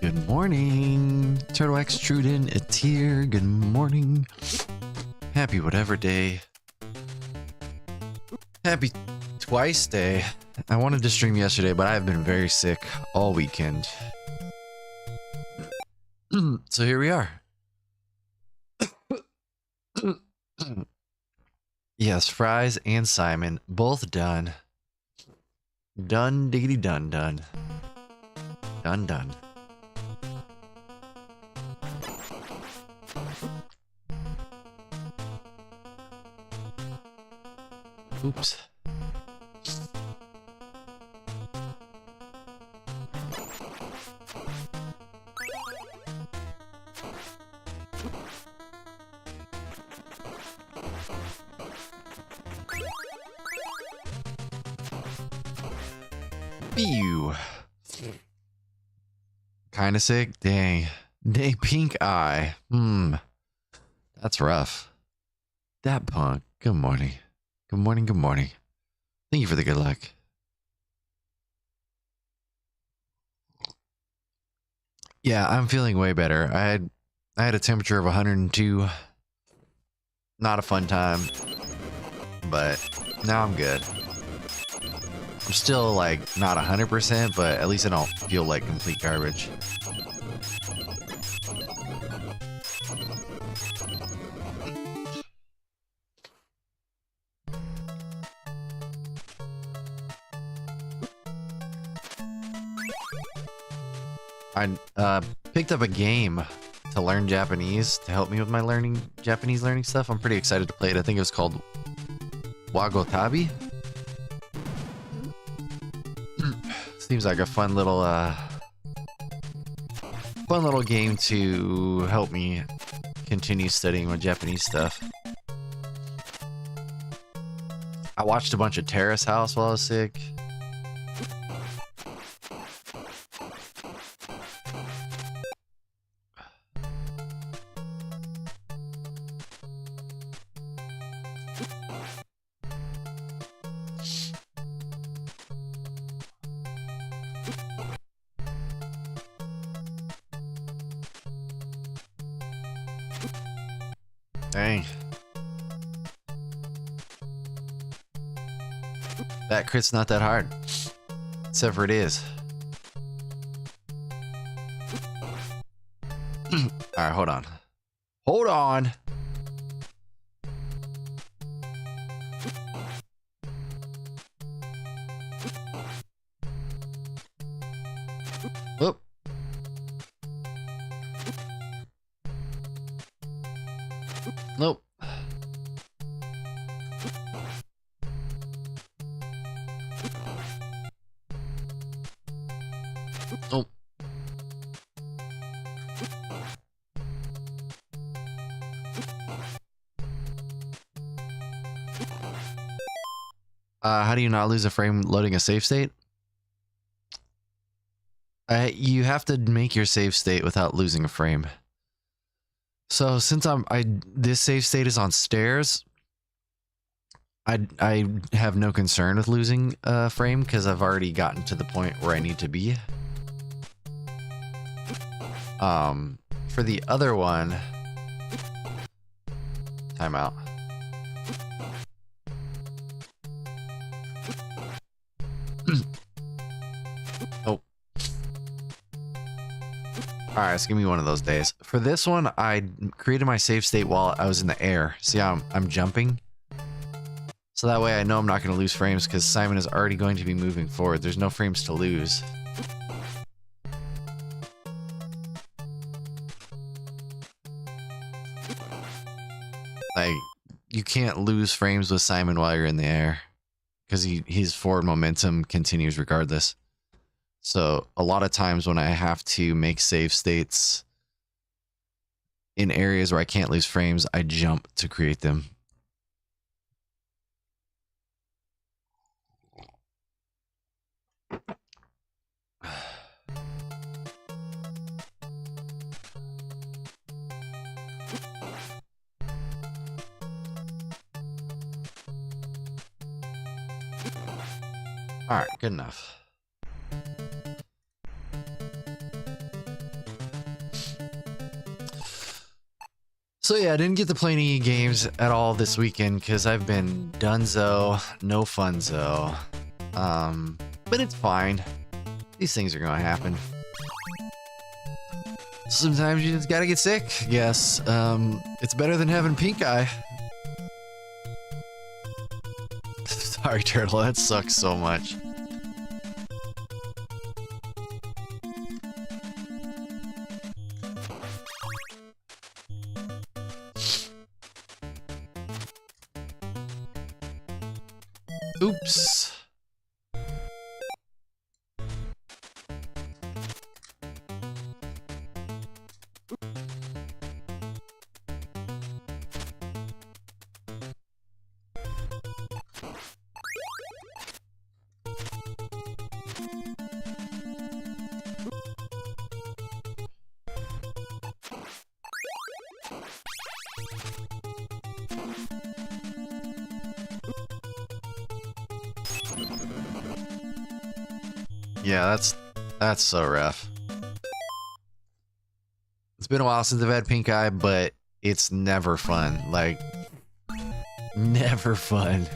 Good morning, Turtle Extrudin, it's here. Good morning. Happy whatever day. Happy twice day. I wanted to stream yesterday, but I've been very sick all weekend. So here we are. Yes, Fries and Simon, both done. Done, diggity done, done. Done, done. Oops. Phew. Kinda sick? Dang. Dang, pink eye. That's rough. That punk. Good morning. Good morning, good morning. Thank you for the good luck. Yeah, I'm feeling way better. I had a temperature of 102. Not a fun time, but now I'm good. I'm still like not 100%, but at least I don't feel like complete garbage. I picked up a game to learn Japanese to help me with my Japanese learning stuff. I'm pretty excited to play it. I think it was called Wagotabi. Seems like a fun little game to help me continue studying my Japanese stuff. I watched a bunch of Terrace House while I was sick. Dang. That crit's not that hard. Except for it is. Alright, hold on. Hold on! Whoop. Nope. Nope. How do you not lose a frame loading a save state? You have to make your save state without losing a frame. So since this save state is on stairs, I have no concern with losing a frame because I've already gotten to the point where I need to be. For the other one, timeout. Oh. Alright, it's gonna be one of those days. For this one, I created my save state while I was in the air. See how I'm jumping? So that way I know I'm not going to lose frames because Simon is already going to be moving forward. There's no frames to lose. Like, you can't lose frames with Simon while you're in the air because his forward momentum continues regardless. So a lot of times when I have to make save states in areas where I can't lose frames, I jump to create them. All right, good enough. So yeah, I didn't get to play any games at all this weekend because I've been donezo, no funzo. But it's fine. These things are gonna happen. Sometimes you just gotta get sick, I guess. It's better than having pink eye. Sorry, Turtle, that sucks so much. Oops. Yeah, that's so rough. It's been a while since I've had pink eye, but it's never fun. Like, never fun.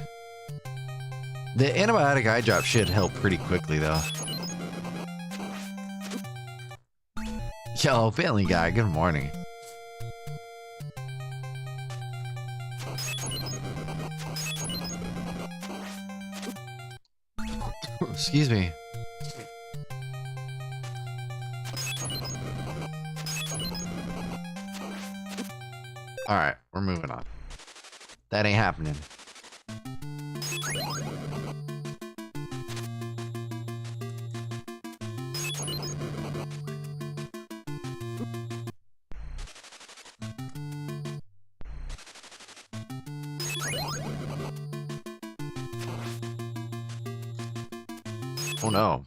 The antibiotic eye drop should help pretty quickly, though. Yo, Bentley guy, good morning. Excuse me. Alright, we're moving on. That ain't happening. Oh no.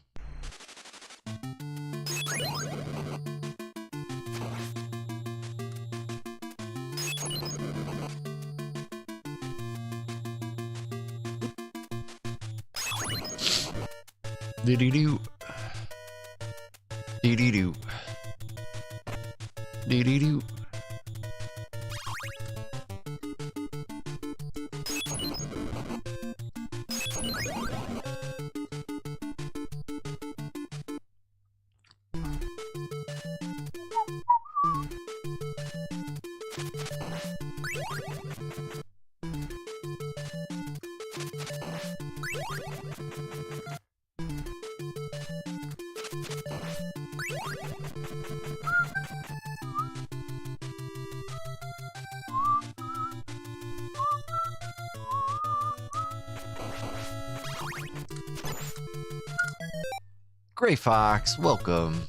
Dee-dee-doo. Dee-dee-doo. Dee-dee-doo. Gray Fox, welcome.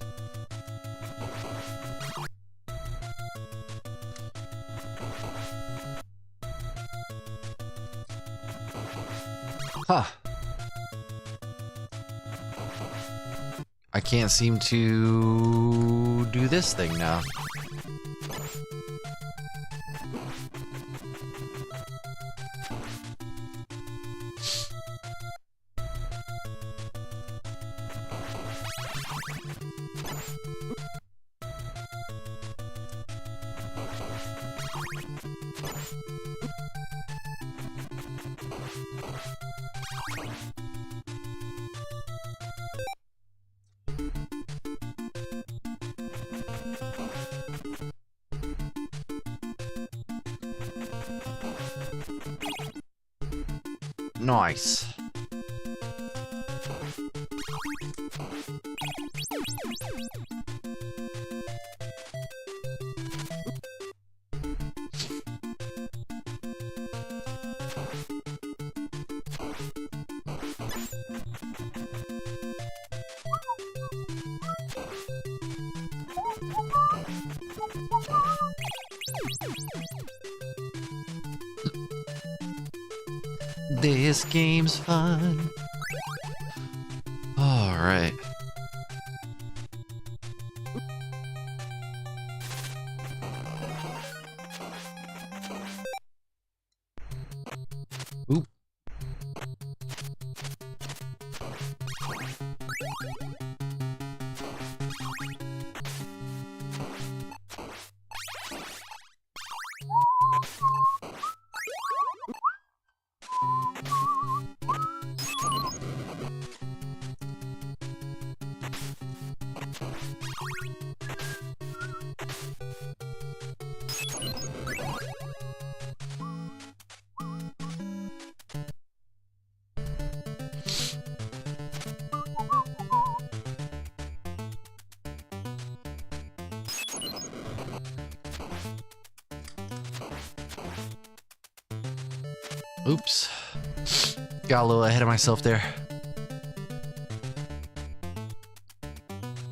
Huh. I can't seem to do this thing now. Nice. This game's fun. All right. Oop. Oops. Got a little ahead of myself there.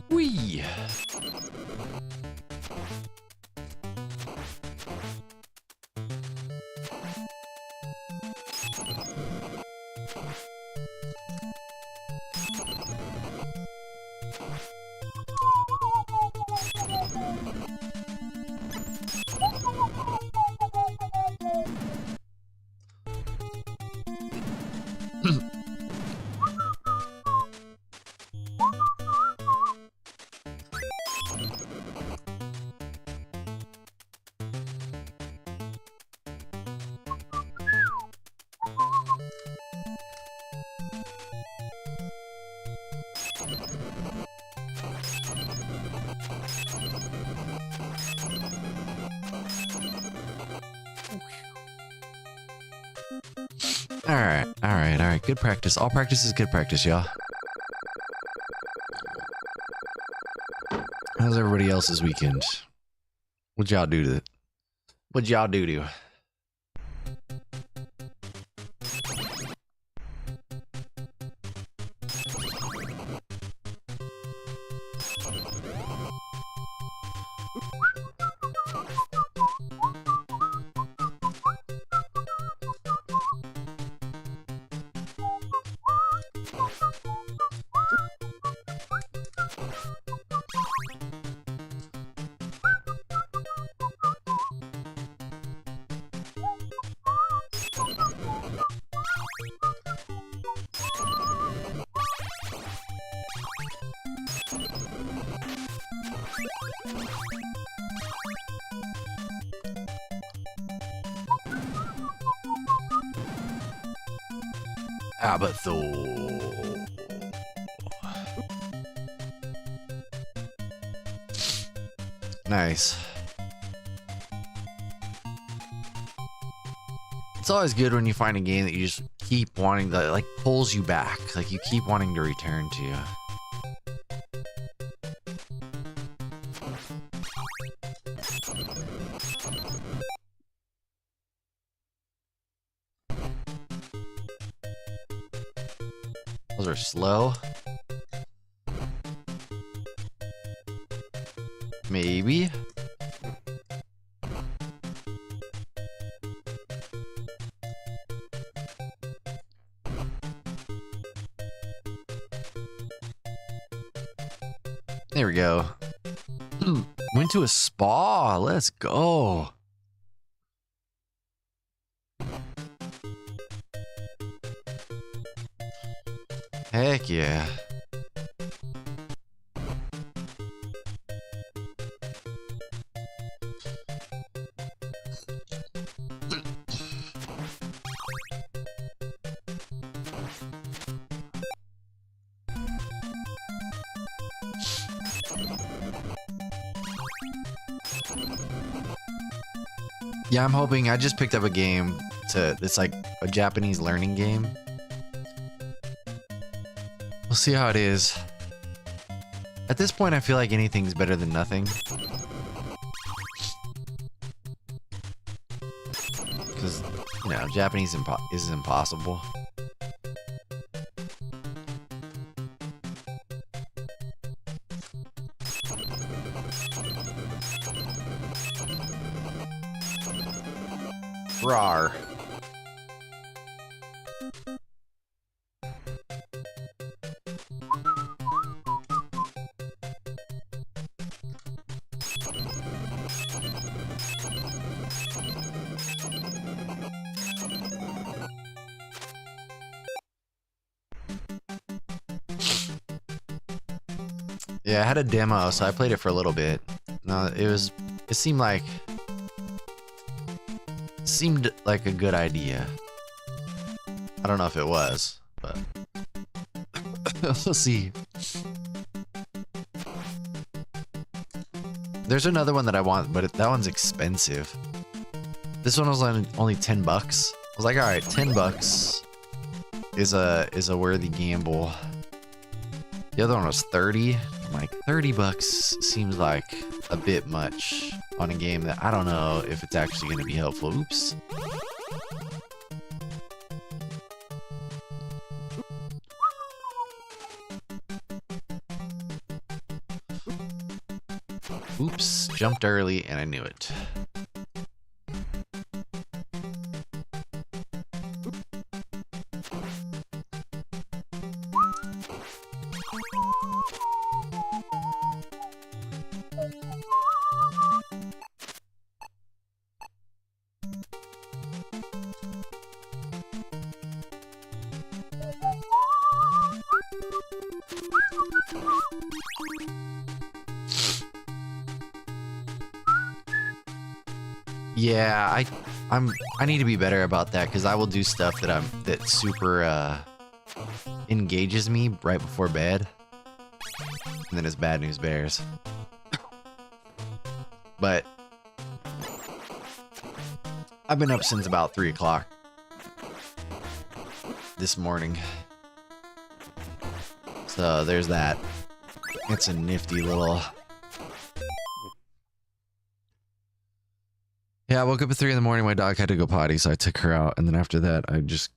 Whee! All right. Good practice. All practice is good practice, y'all. How's everybody else's weekend? What'd y'all do to it? What'd y'all do to? Abathor. Nice. It's always good when you find a game that you just keep wanting, that like pulls you back, like you keep wanting to return to. Those are slow. Maybe. There we go. Went to a spa. Let's go. Heck yeah. Yeah, I'm hoping. I just picked up a game it's like a Japanese learning game. We'll see how it is. At this point, I feel like anything's better than nothing. Because, you know, Japanese is impossible. Rawr. Yeah, I had a demo, so I played it for a little bit. No, it seemed like a good idea. I don't know if it was, but we'll see. There's another one that I want, but that one's expensive. This one was only $10. I was like, all right, $10 is a worthy gamble. The other one was 30. I'm like, $30 seems like a bit much on a game that I don't know if it's actually going to be helpful. Oops. Oops, jumped early and I knew it. Yeah, I need to be better about that because I will do stuff that super engages me right before bed, and then it's bad news bears. But I've been up since about 3 o'clock this morning, so there's that. It's a nifty little. Yeah, I woke up at 3 in the morning. My dog had to go potty, so I took her out. And then after that, I just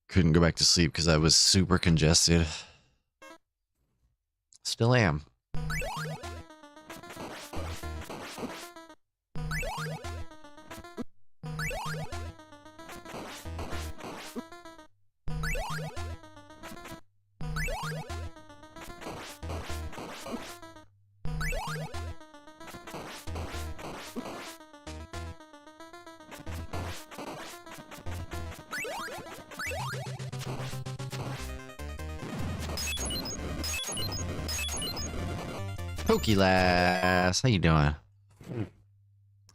couldn't go back to sleep because I was super congested. Still am. Pokey Lass, how you doing?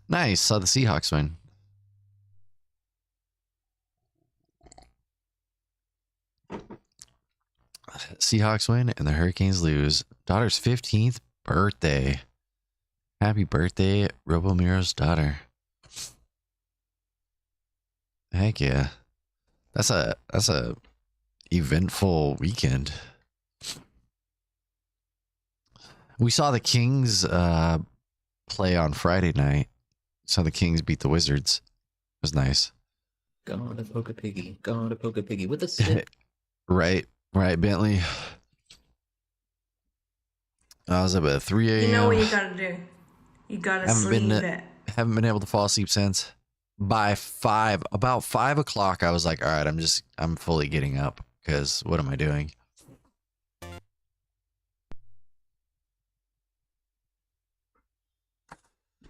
Nice, saw the Seahawks win. Seahawks win and the Hurricanes lose. Daughter's 15th birthday. Happy birthday, Robomiro's daughter. Heck yeah. That's a eventful weekend. We saw the Kings play on Friday night. Saw the Kings beat the Wizards. It was nice. Gonna poke a piggy. Gonna poke a piggy with a stick. Right, Bentley. I was up at 3 a.m. You know what you gotta do. You gotta sleep it. Haven't been able to fall asleep since. By about 5 o'clock, I was like, all right, I'm fully getting up because what am I doing?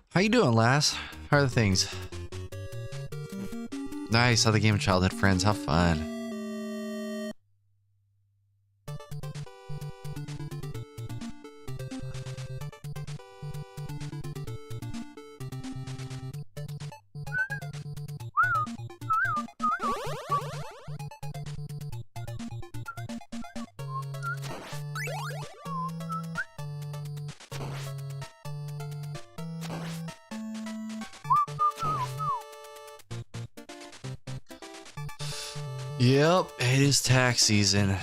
How you doing, lass? How are the things? Nice. How the game of childhood friends. How fun. Yep, it is tax season.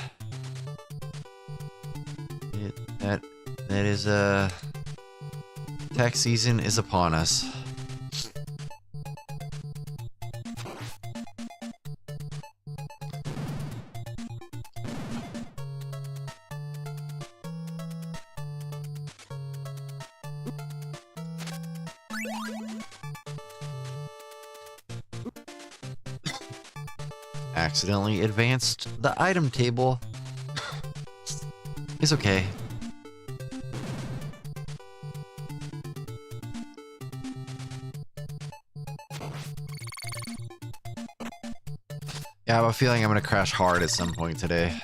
That is tax season is upon us. Accidentally advanced the item table. It's okay. Yeah, I have a feeling I'm gonna crash hard at some point today.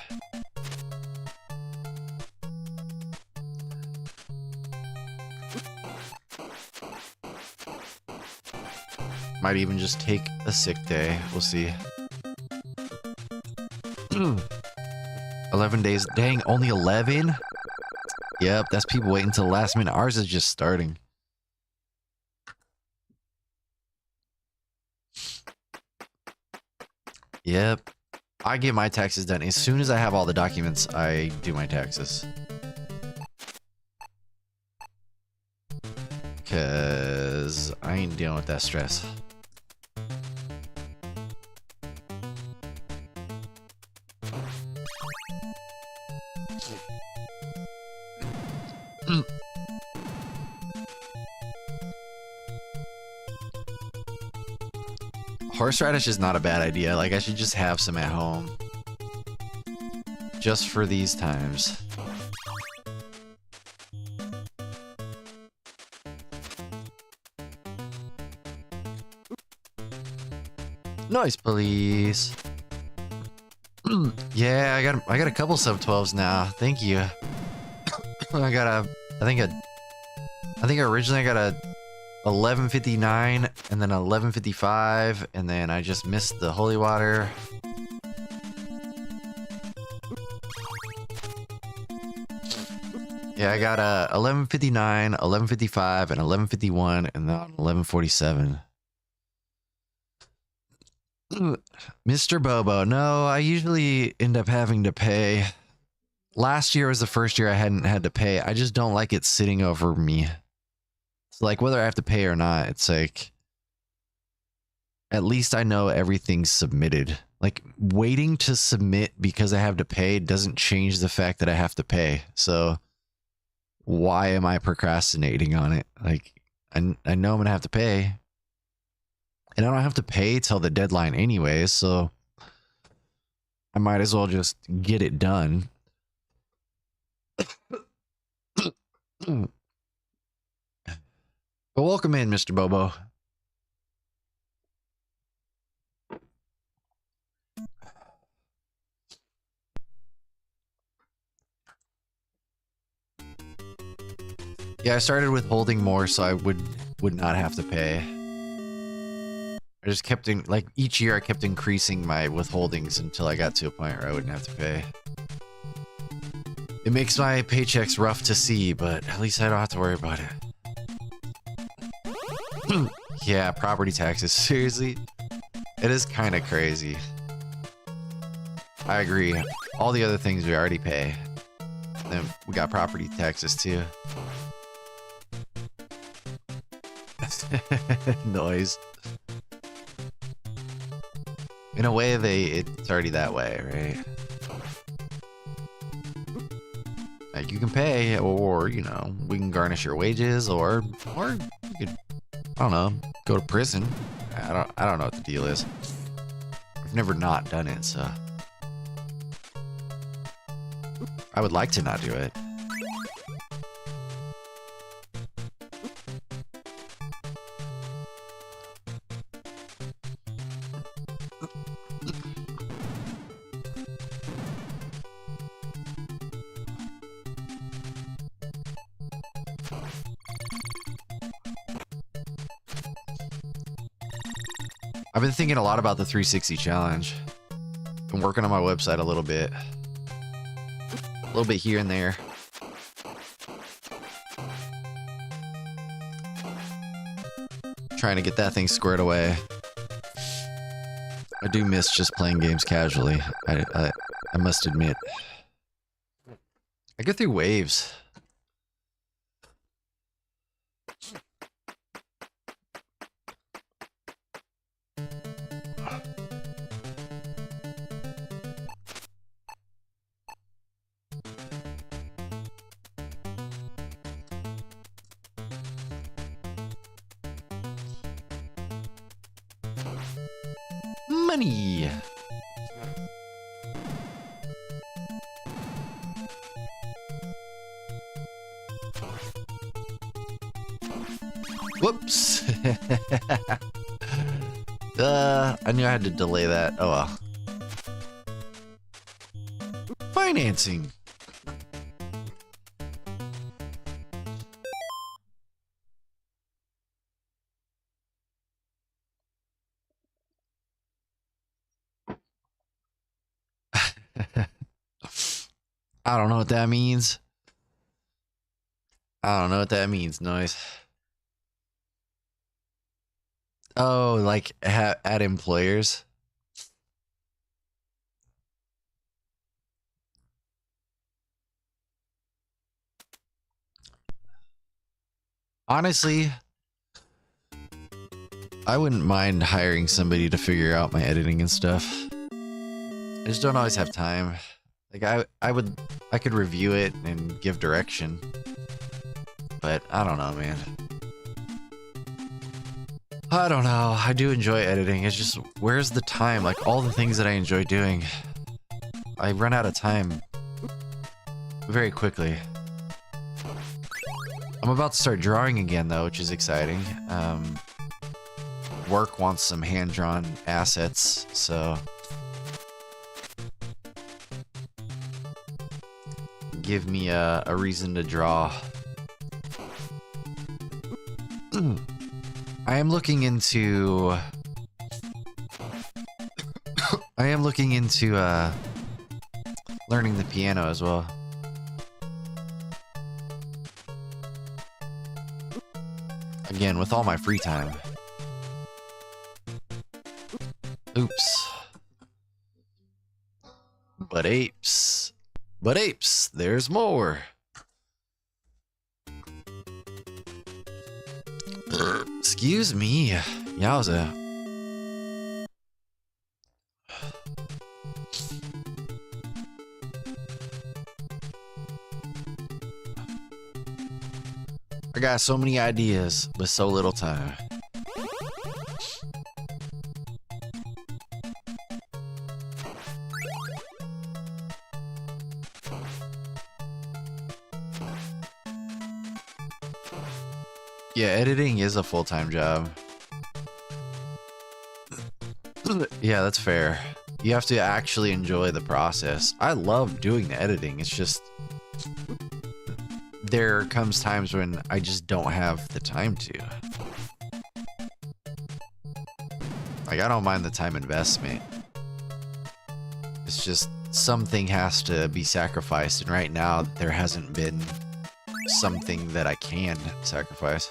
Might even just take a sick day. We'll see. 11 days. Dang, only 11? Yep, that's people waiting until the last minute. Ours is just starting. Yep. I get my taxes done. As soon as I have all the documents, I do my taxes. Because I ain't dealing with that stress. Horseradish is not a bad idea. Like, I should just have some at home. Just for these times. Noise police. Yeah, I got a couple sub 12s now. Thank you. I think originally I got a 1159 and then 1155 and then I just missed the holy water. Yeah, I got a 1159, 1155 and 1151 and then 1147. Mr. Bobo, no, I usually end up having to pay. Last year was the first year I hadn't had to pay. I just don't like it sitting over me. So like whether I have to pay or not, it's like at least I know everything's submitted. Like waiting to submit because I have to pay doesn't change the fact that I have to pay. So why am I procrastinating on it? Like I know I'm gonna have to pay. And I don't have to pay till the deadline anyways, so I might as well just get it done. But welcome in, Mr. Bobo. Yeah, I started withholding more so I would not have to pay. I just kept like each year I kept increasing my withholdings until I got to a point where I wouldn't have to pay. It makes my paychecks rough to see, but at least I don't have to worry about it. Yeah, property taxes. Seriously? It is kind of crazy. I agree. All the other things we already pay. Then we got property taxes too. Noise. In a way, it's already that way, right? Like you can pay, or you know, we can garnish your wages, or you could, I don't know, go to prison. I don't know what the deal is. I've never not done it, so I would like to not do it. I've been thinking a lot about the 360 challenge. Been working on my website a little bit here and there. Trying to get that thing squared away. I do miss just playing games casually. I must admit. I get through waves. Money. Whoops. I knew I had to delay that. Oh well. Financing. I don't know what that means. I don't know what that means, Noise. Oh, like at employers? Honestly, I wouldn't mind hiring somebody to figure out my editing and stuff. I just don't always have time. Like I could review it and give direction. But I don't know, man. I don't know. I do enjoy editing. It's just, where's the time? Like, all the things that I enjoy doing, I run out of time very quickly. I'm about to start drawing again, though, which is exciting. Work wants some hand-drawn assets, so give me a reason to draw. I am looking into learning the piano as well. Again, with all my free time. Oops. But apes, there's more. Excuse me. Yowza. I got so many ideas, but so little time. Yeah, editing is a full-time job. Yeah, that's fair. You have to actually enjoy the process. I love doing the editing. It's just there comes times when I just don't have the time to. Like, I don't mind the time investment. It's just something has to be sacrificed, and right now there hasn't been something that I can sacrifice.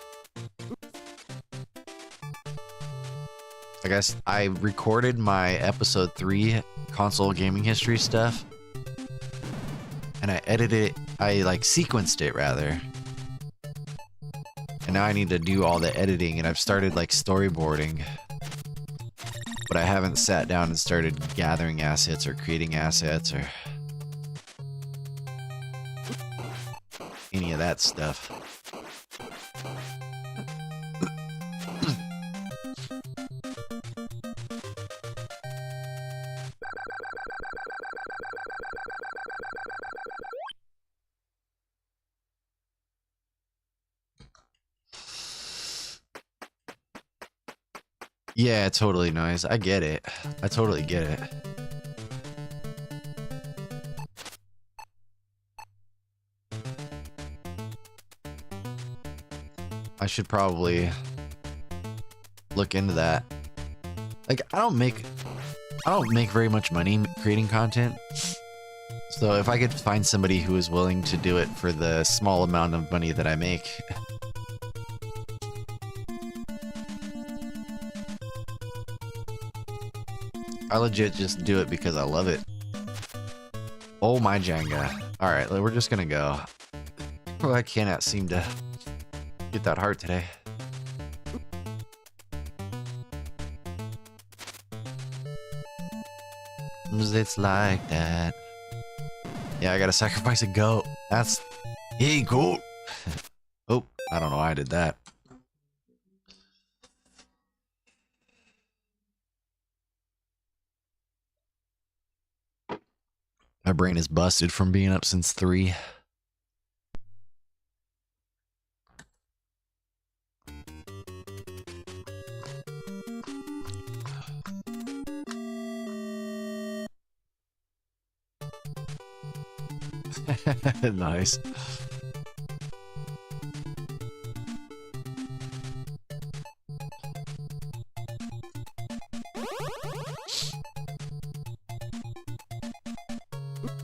I guess I recorded my episode 3 console gaming history stuff, and I edited it, I like sequenced it rather. And now I need to do all the editing, and I've started like storyboarding. But I haven't sat down and started gathering assets or creating assets or any of that stuff. Yeah, totally nice. I get it. I totally get it. I should probably look into that. Like, I don't make very much money creating content. So if I could find somebody who is willing to do it for the small amount of money that I make, I legit just do it because I love it. Oh my Jenga. Alright, we're just gonna go. Oh, I cannot seem to get that heart today. It's like that. Yeah, I gotta sacrifice a goat. That's... Hey, goat! Oh, I don't know why I did that. My brain is busted from being up since 3. Nice.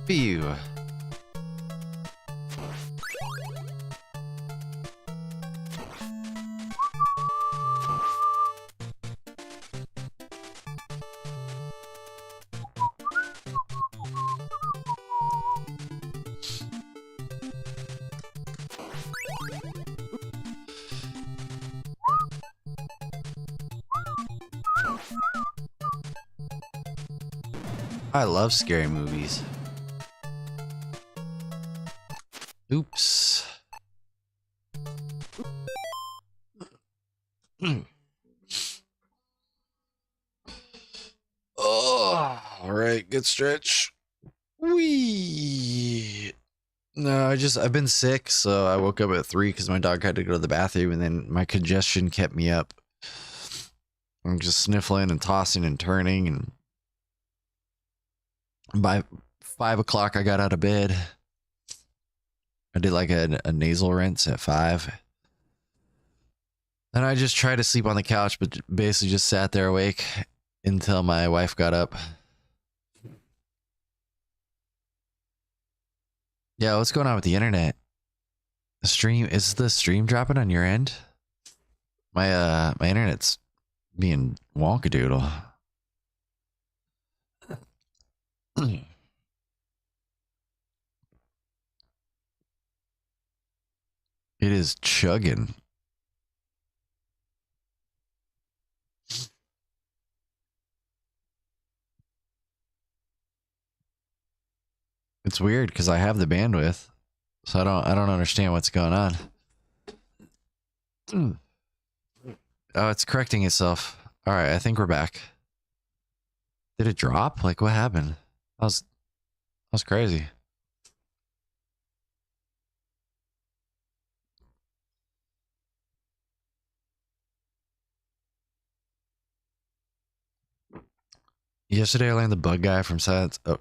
Phew. I love scary movies. Oops. Oh, all right, good stretch. Wee. No, I've been sick, so I woke up at 3 because my dog had to go to the bathroom, and then my congestion kept me up. I'm just sniffling and tossing and turning, and by 5 o'clock I got out of bed. I did like a nasal rinse at 5. And I just tried to sleep on the couch, but basically just sat there awake until my wife got up. Yeah, what's going on with the internet? Is the stream dropping on your end? My internet's being wonkadoodle. It is chugging. It's weird because I have the bandwidth, so I don't understand what's going on. Oh, it's correcting itself. All right, I think we're back. Did it drop? Like, what happened? That was crazy. Yesterday, I learned the bug guy from Silence of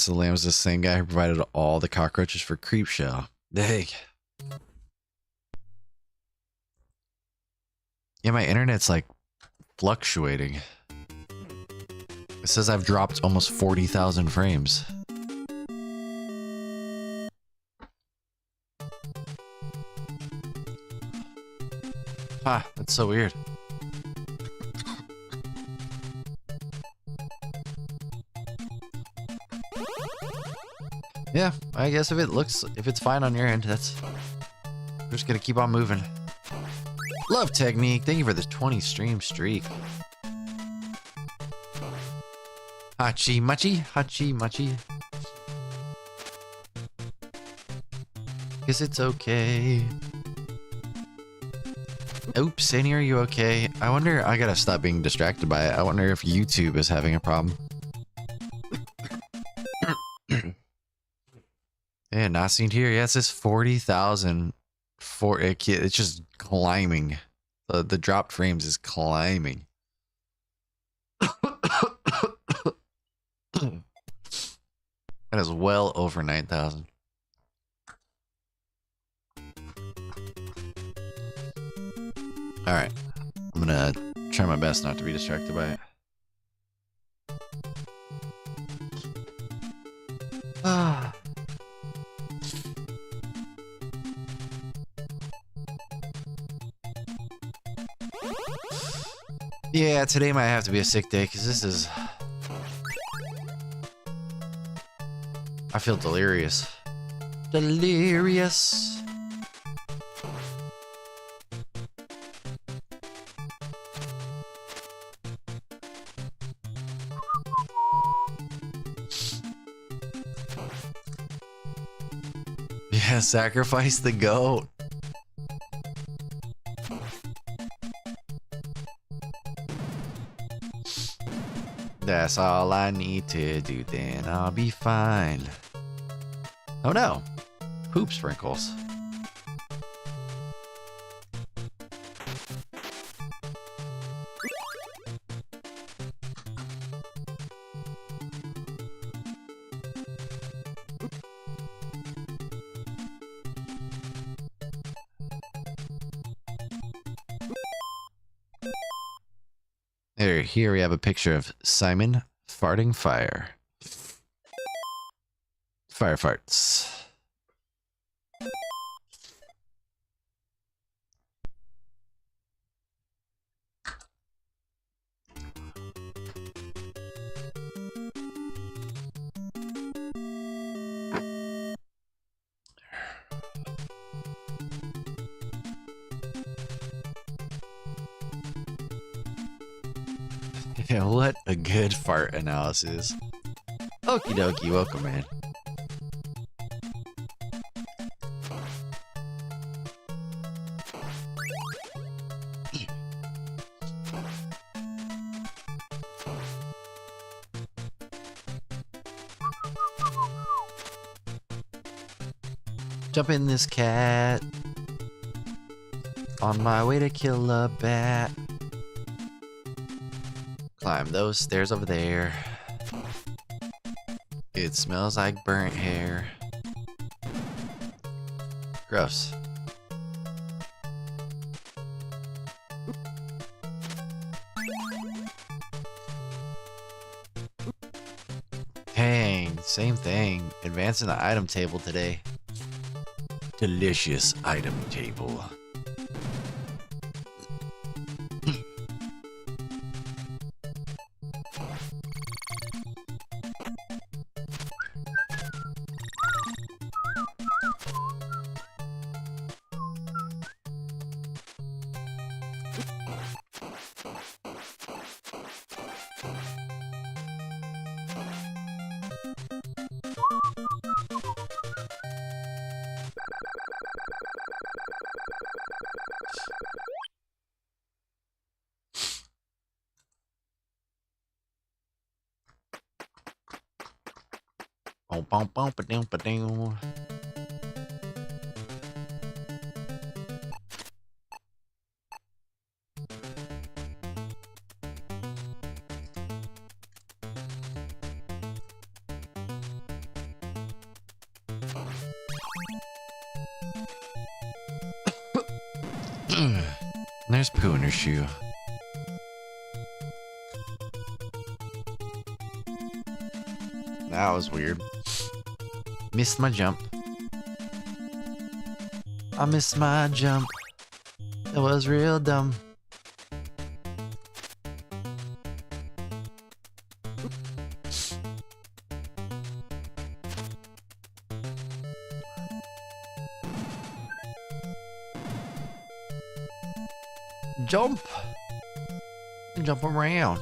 the Lambs is the same guy who provided all the cockroaches for Creepshow. Dang. Yeah, my internet's like fluctuating. It says I've dropped almost 40,000 frames. Ah, that's so weird. Yeah, I guess if it's fine on your end, we're just gonna keep on moving. Love Technique, thank you for the 20 stream streak. Hachi machi. Guess it's okay. Oops, Annie, are you okay? I gotta stop being distracted by it. I wonder if YouTube is having a problem. Yeah, not seen here. Yeah, it says 40,000. It's just climbing. The dropped frames is climbing. That is well over 9,000. All right, I'm gonna try my best not to be distracted by it. Ah. Yeah, today might have to be a sick day because this is... I feel delirious. Delirious. Yeah, sacrifice the goat. That's all I need to do, then I'll be fine. Oh no, poop sprinkles. Here we have a picture of Simon farting fire. Fire farts. Yeah, what a good fart analysis. Okie dokie, welcome, man. Jump in this cat. On my way to kill a bat. Climb those stairs over there. It smells like burnt hair. Gross. Dang, same thing. Advancing the item table today. Delicious item table. Bum, bum, ba-dum, ba-dum. There's poo in her shoe. That was weird. Missed my jump. I missed my jump. It was real dumb. Jump! Jump around.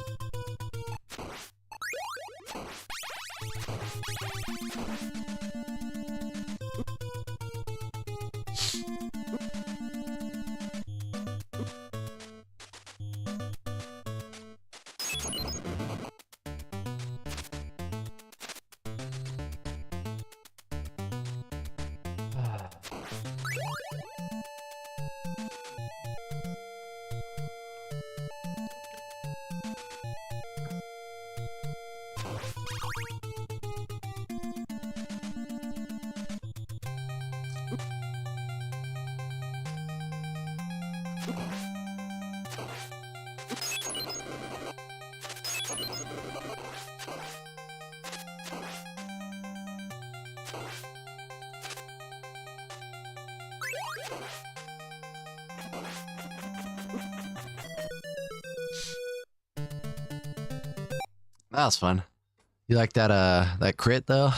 That was fun. You like that crit though?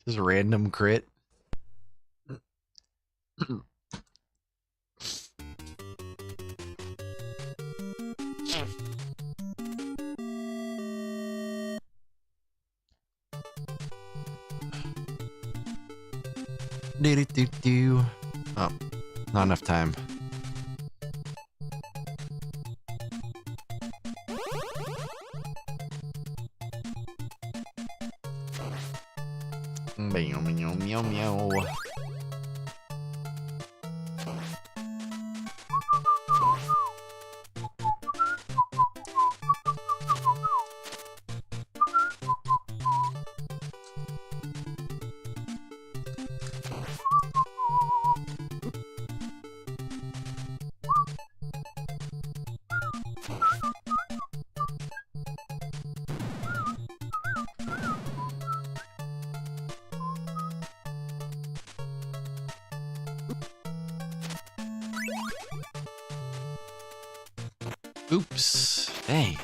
Just a random crit. Do. Oh, not enough time. Meow, meow, meow, meow. Oops. Dang.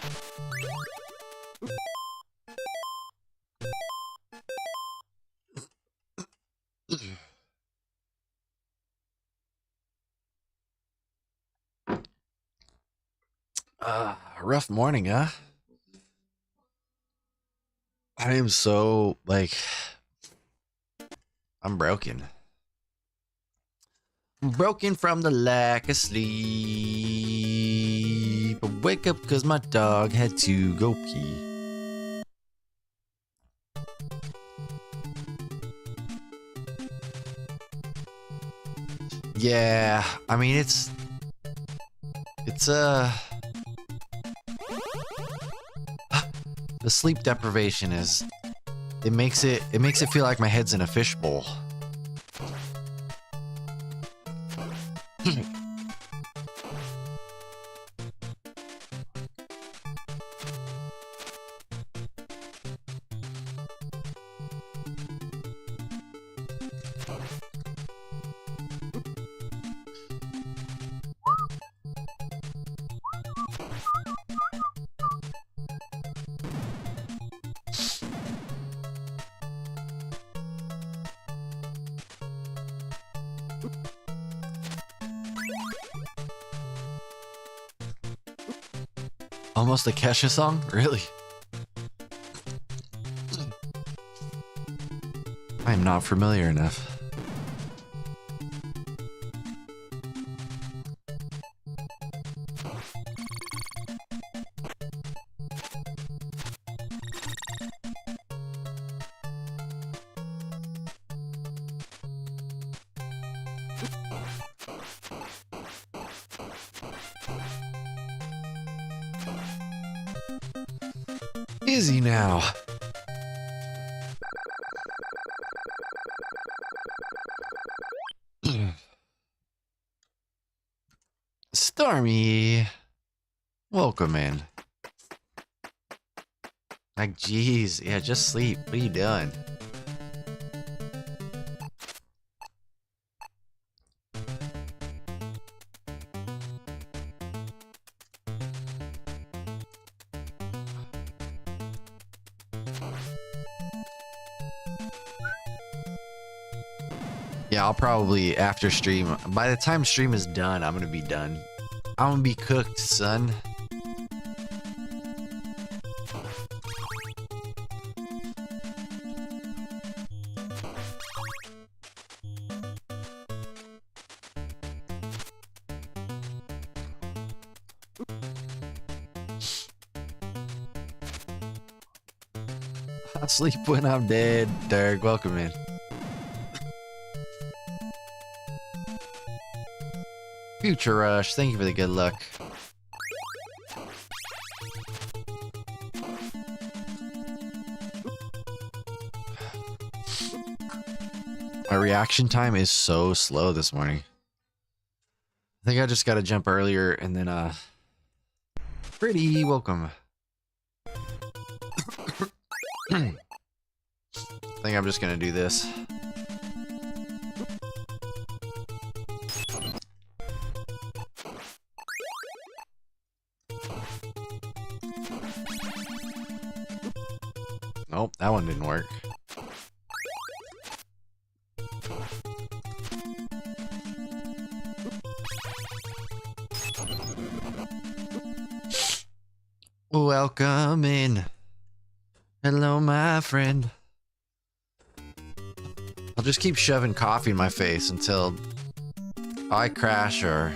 Rough morning, huh? I am so, like, I'm broken. I'm broken from the lack of sleep. I wake up because my dog had to go pee. Yeah, I mean, it's, the sleep deprivation is, it makes it feel like my head's in a fishbowl. Almost a Kesha song? Really? I am not familiar enough. Easy now. Stormy, welcome in. Like, geez, yeah, just sleep. What are you doing? Yeah, I'll probably after stream. By the time stream is done, I'm gonna be done. I'm gonna be cooked, son. I'll sleep when I'm dead. Derek, welcome in. Future Rush, thank you for the good luck. My reaction time is so slow this morning. I think I just gotta jump earlier and then, Pretty welcome. I think I'm just gonna do this. Nope, that one didn't work. Welcome in. Hello, my friend. I'll just keep shoving coffee in my face until I crash or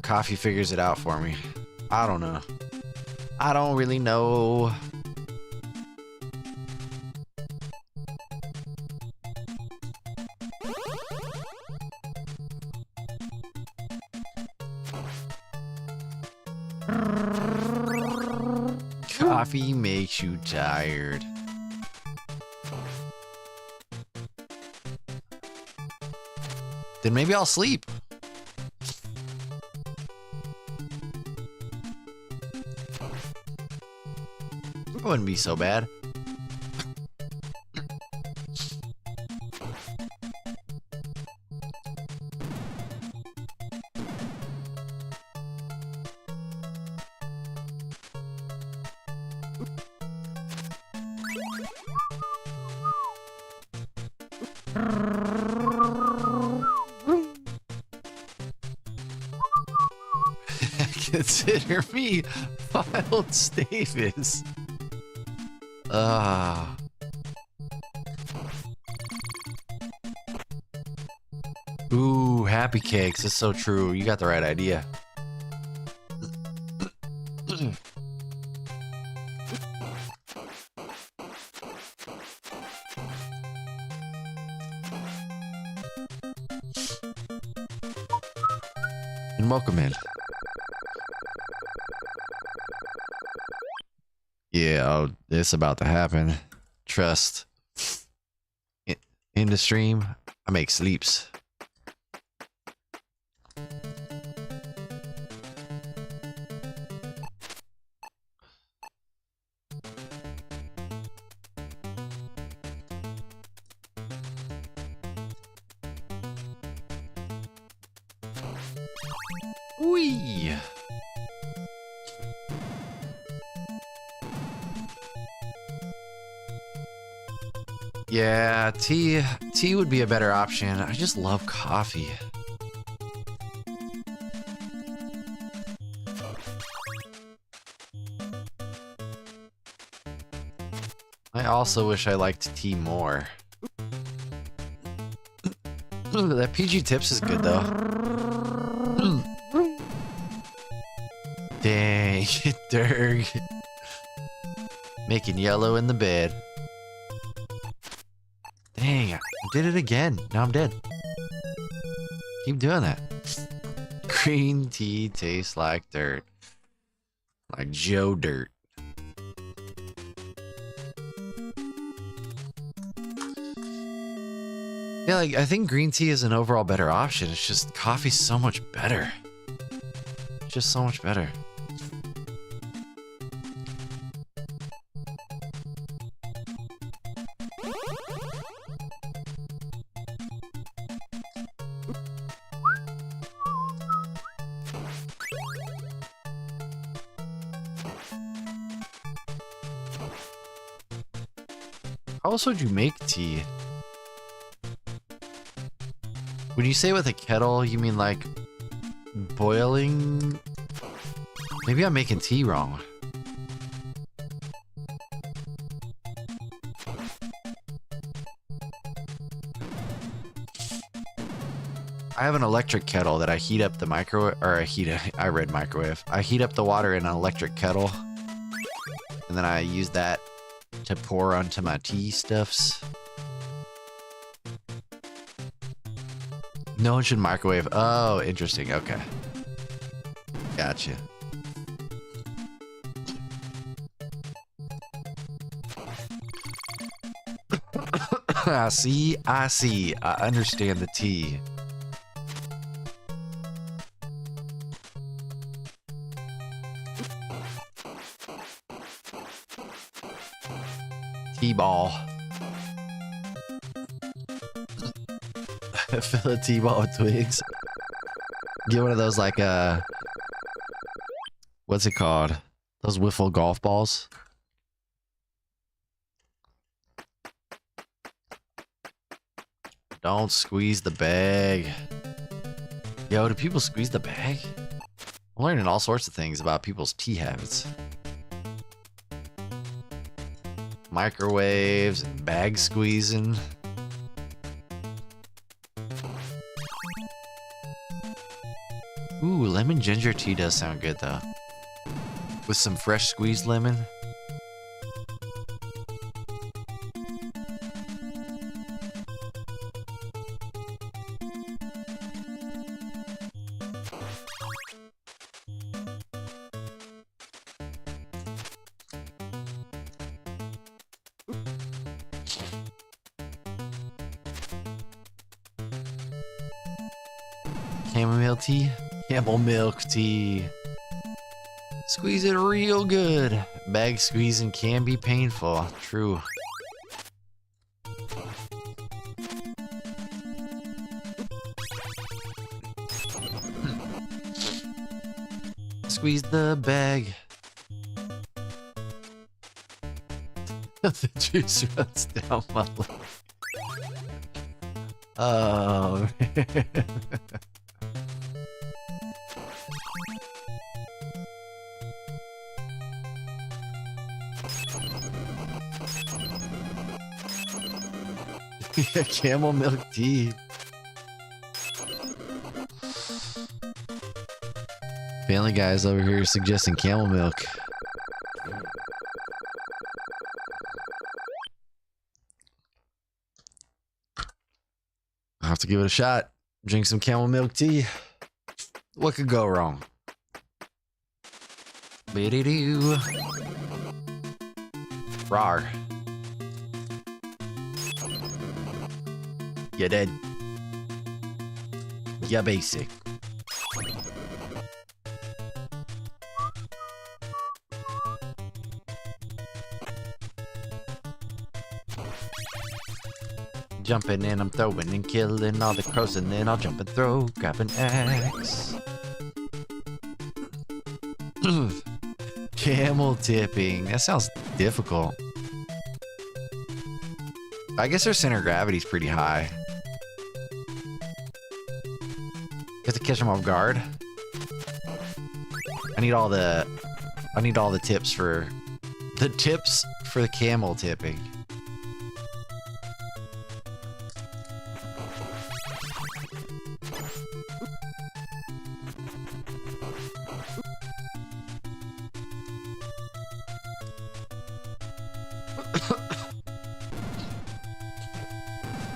coffee figures it out for me. I don't know. I don't really know. Coffee makes you tired. Then maybe I'll sleep. It wouldn't be so bad. Consider me Miles Davis. Ah. Ooh, happy cakes. It's so true. You got the right idea. And welcome in. Yeah, oh, it's about to happen. Trust. In the stream, I make sleeps. Whee! Yeah, tea would be a better option. I just love coffee. I also wish I liked tea more. That PG Tips is good though. Dang, Derg. Making yellow in the bed. Dang, I did it again. Now I'm dead. Keep doing that. Green tea tastes like dirt. Like Joe Dirt. Yeah, like, I think green tea is an overall better option. It's just coffee's so much better. Just so much better. How else would you make tea? When you say with a kettle, you mean like boiling? Maybe I'm making tea wrong. I have an electric kettle that I heat up the microwave, or I read microwave. I heat up the water in an electric kettle, and then I use that to pour onto my tea stuffs. No one should microwave. Oh, interesting. Okay. Gotcha. I see. I understand the tea. T-ball. Fill a T-ball with twigs. Get one of those like what's it called? Those wiffle golf balls. Don't squeeze the bag. Yo, do people squeeze the bag? I'm learning all sorts of things about people's tea habits. Microwaves and bag squeezing. Ooh, lemon ginger tea does sound good though. With some fresh squeezed lemon. Chamomile tea? Camel milk tea. Squeeze it real good. Bag squeezing can be painful. True. Squeeze the bag. The juice runs down my leg. Oh, man. Yeah, camel milk tea. Family Guy's over here suggesting camel milk. I'll have to give it a shot. Drink some camel milk tea. What could go wrong? Be-dee-doo. Rawr. You dead. You basic. Jumping and I'm throwing and killing all the crows, and then I'll jump and throw, grab an axe. Camel tipping. That sounds difficult. I guess their center of gravity's pretty high. You have to catch them off guard. I need all the tips for the camel tipping.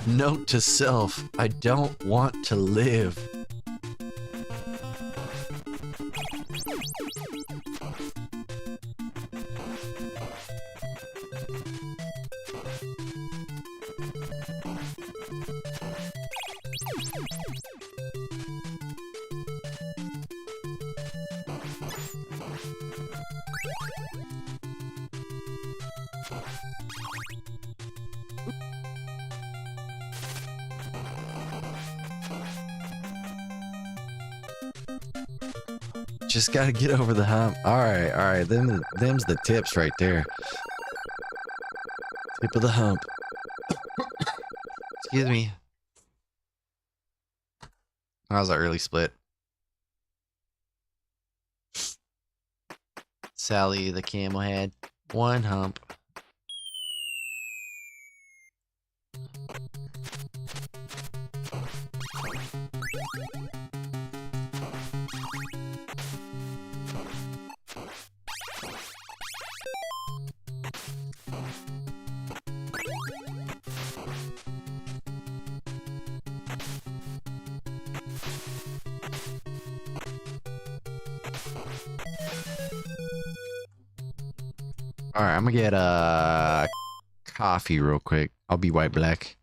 Note to self, I don't want to live. Just gotta get over the hump. Alright. Them's the tips right there. Tip of the hump. Excuse me. That was an early split. Sally the camel had one hump. Alright, I'm gonna get coffee real quick. I'll be white black.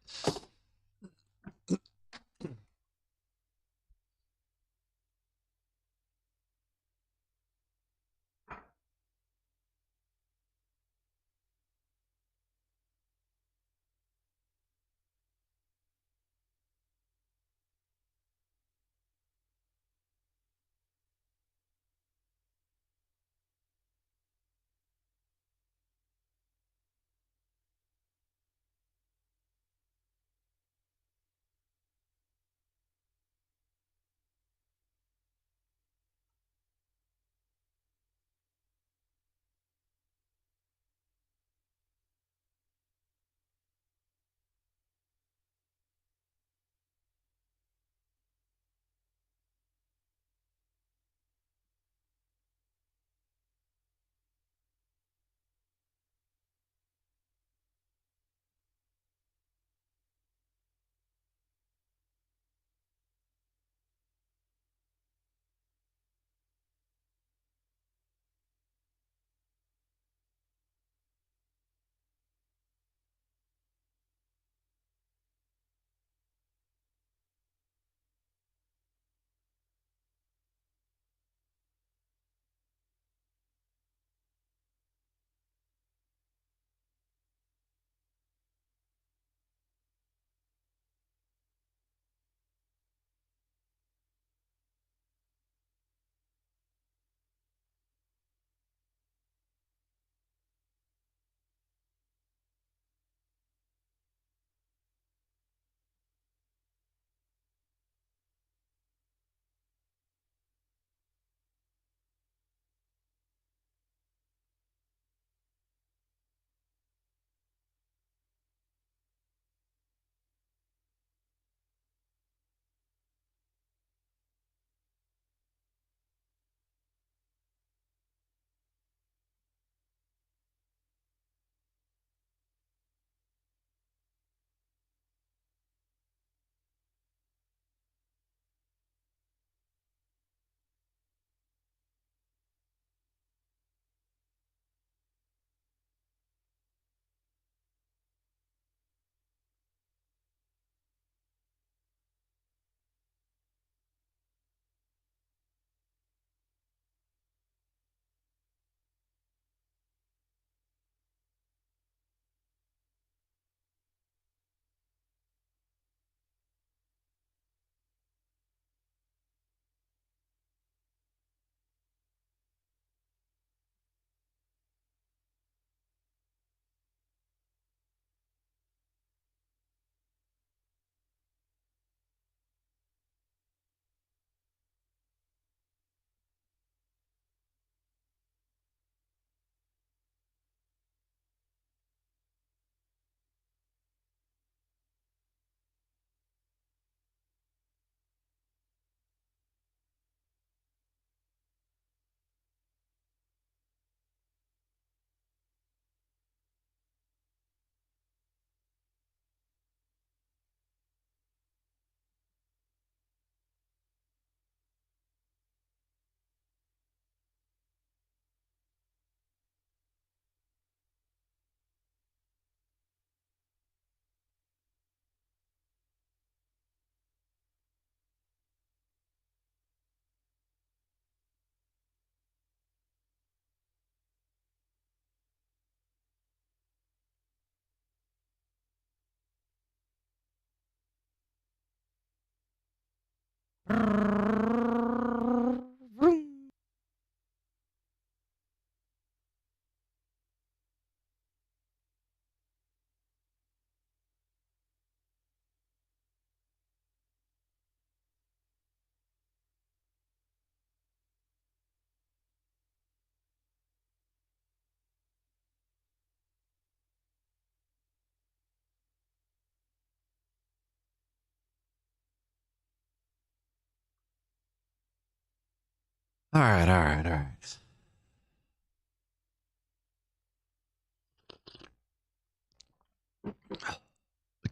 All right, all right, all right.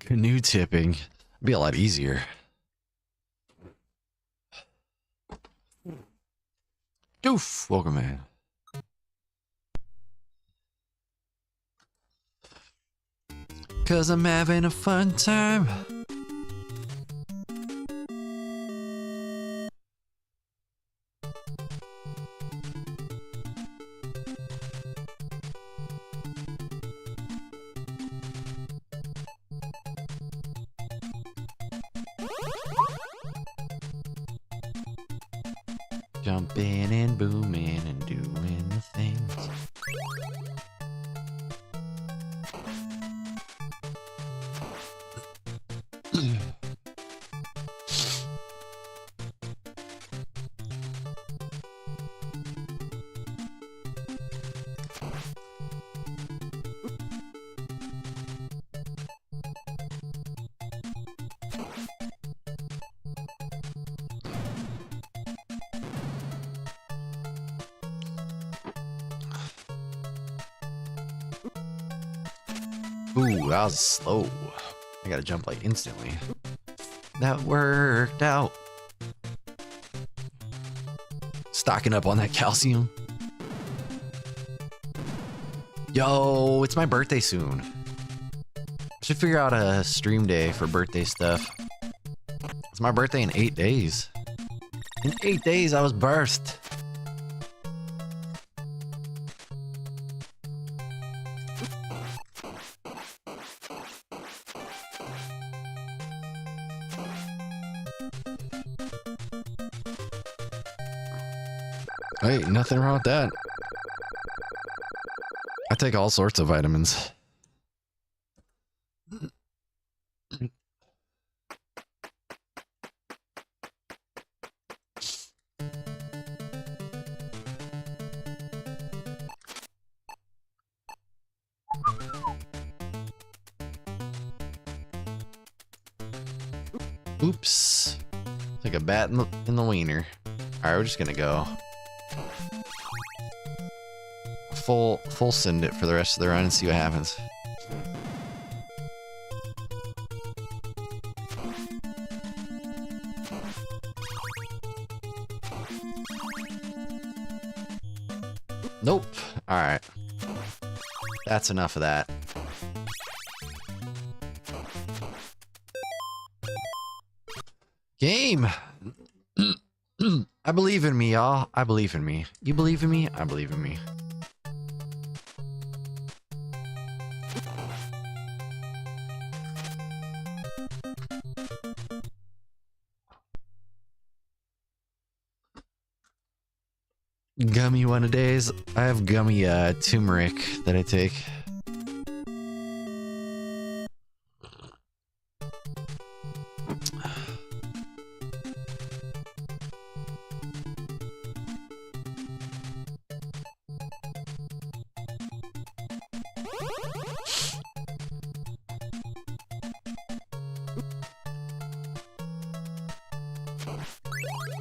Canoe tipping be a lot easier. Doof, welcome man. Cause I'm having a fun time. Jumping and booming and doing the things. Ooh, that was slow. I gotta jump like instantly. That worked out. Stocking up on that calcium. Yo, it's my birthday soon. I should figure out a stream day for birthday stuff. It's my birthday in 8 days. In 8 days, I was birthed. Hey, nothing wrong with that. I take all sorts of vitamins. Oops. Like a bat in the wiener. Alright, we're just gonna go. Full send it for the rest of the run and see what happens. Nope. Alright. That's enough of that. Game! I believe in me, y'all. I believe in me. You believe in me? I believe in me. Gummy one a days. I have gummy turmeric that I take.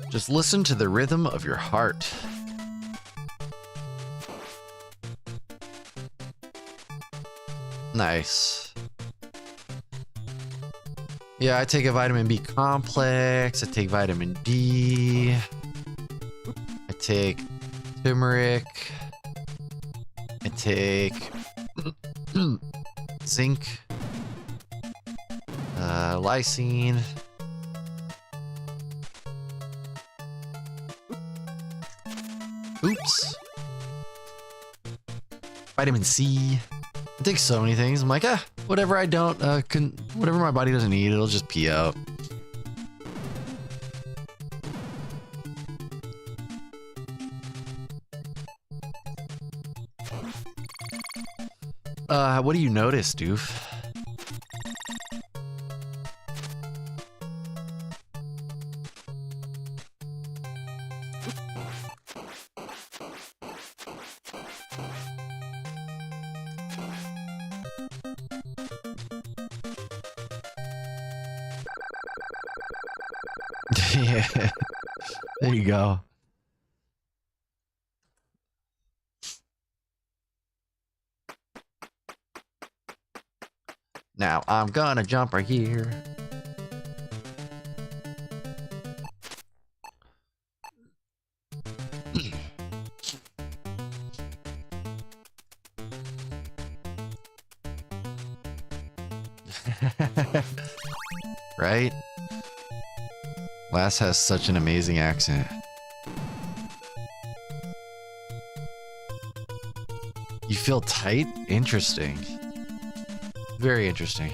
Just listen to the rhythm of your heart. Nice. Yeah, I take a vitamin B complex. I take vitamin D. I take turmeric. I take zinc. Lysine. Oops. Vitamin C. I take so many things. I'm like, whatever I don't, whatever my body doesn't need, it'll just pee out. What do you notice, Doof? Yeah, there you go. Now I'm gonna jump right here. Right? Lass has such an amazing accent. You feel tight? Interesting. Very interesting.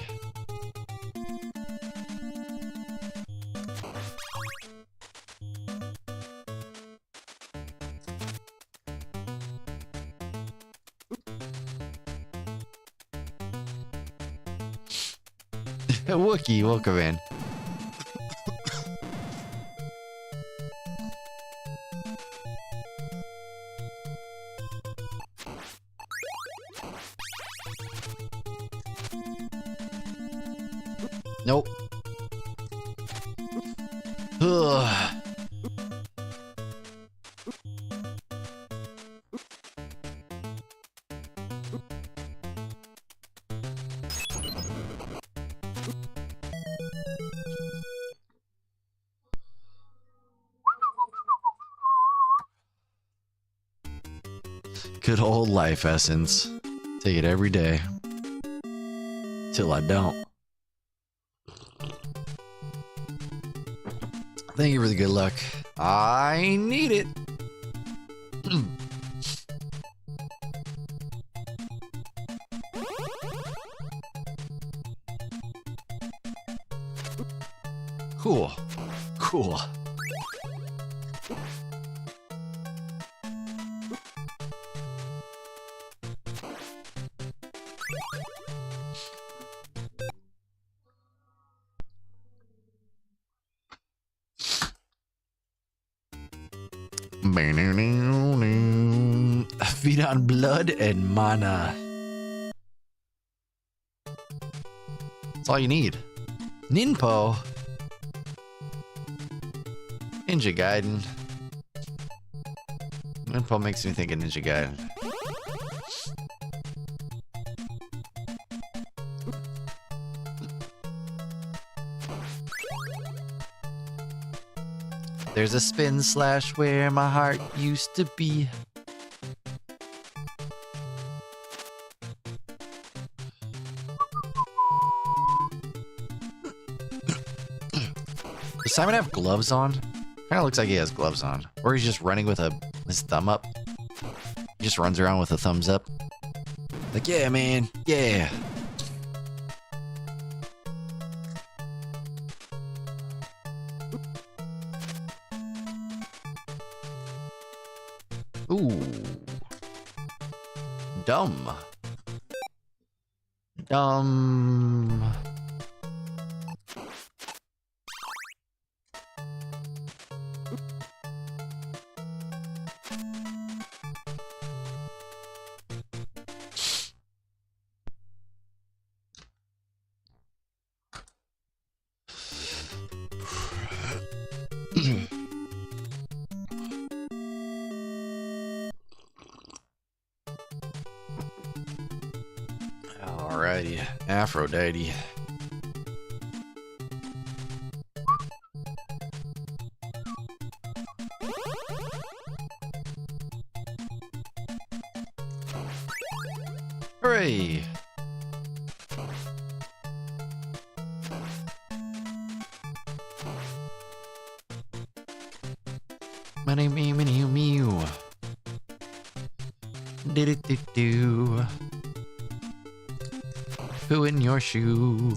Wookie, welcome in. Nope. Ugh. Good old life essence. Take it every day. Till I don't. Thank you for the good luck. I need it. Cool. Cool. Feed on blood and mana. That's all you need. Ninpo. Ninja Gaiden. Ninpo makes me think of Ninja Gaiden. There's a spin slash where my heart used to be. Does Simon have gloves on? Kind of looks like he has gloves on. Or he's just running with his thumb up. He just runs around with a thumbs up. Like, yeah, man, yeah. Ooh. Dumb. Dumb. Alrighty, Aphrodite. Hooray! Money, me, mew, mew. Did it do? Who in your shoe?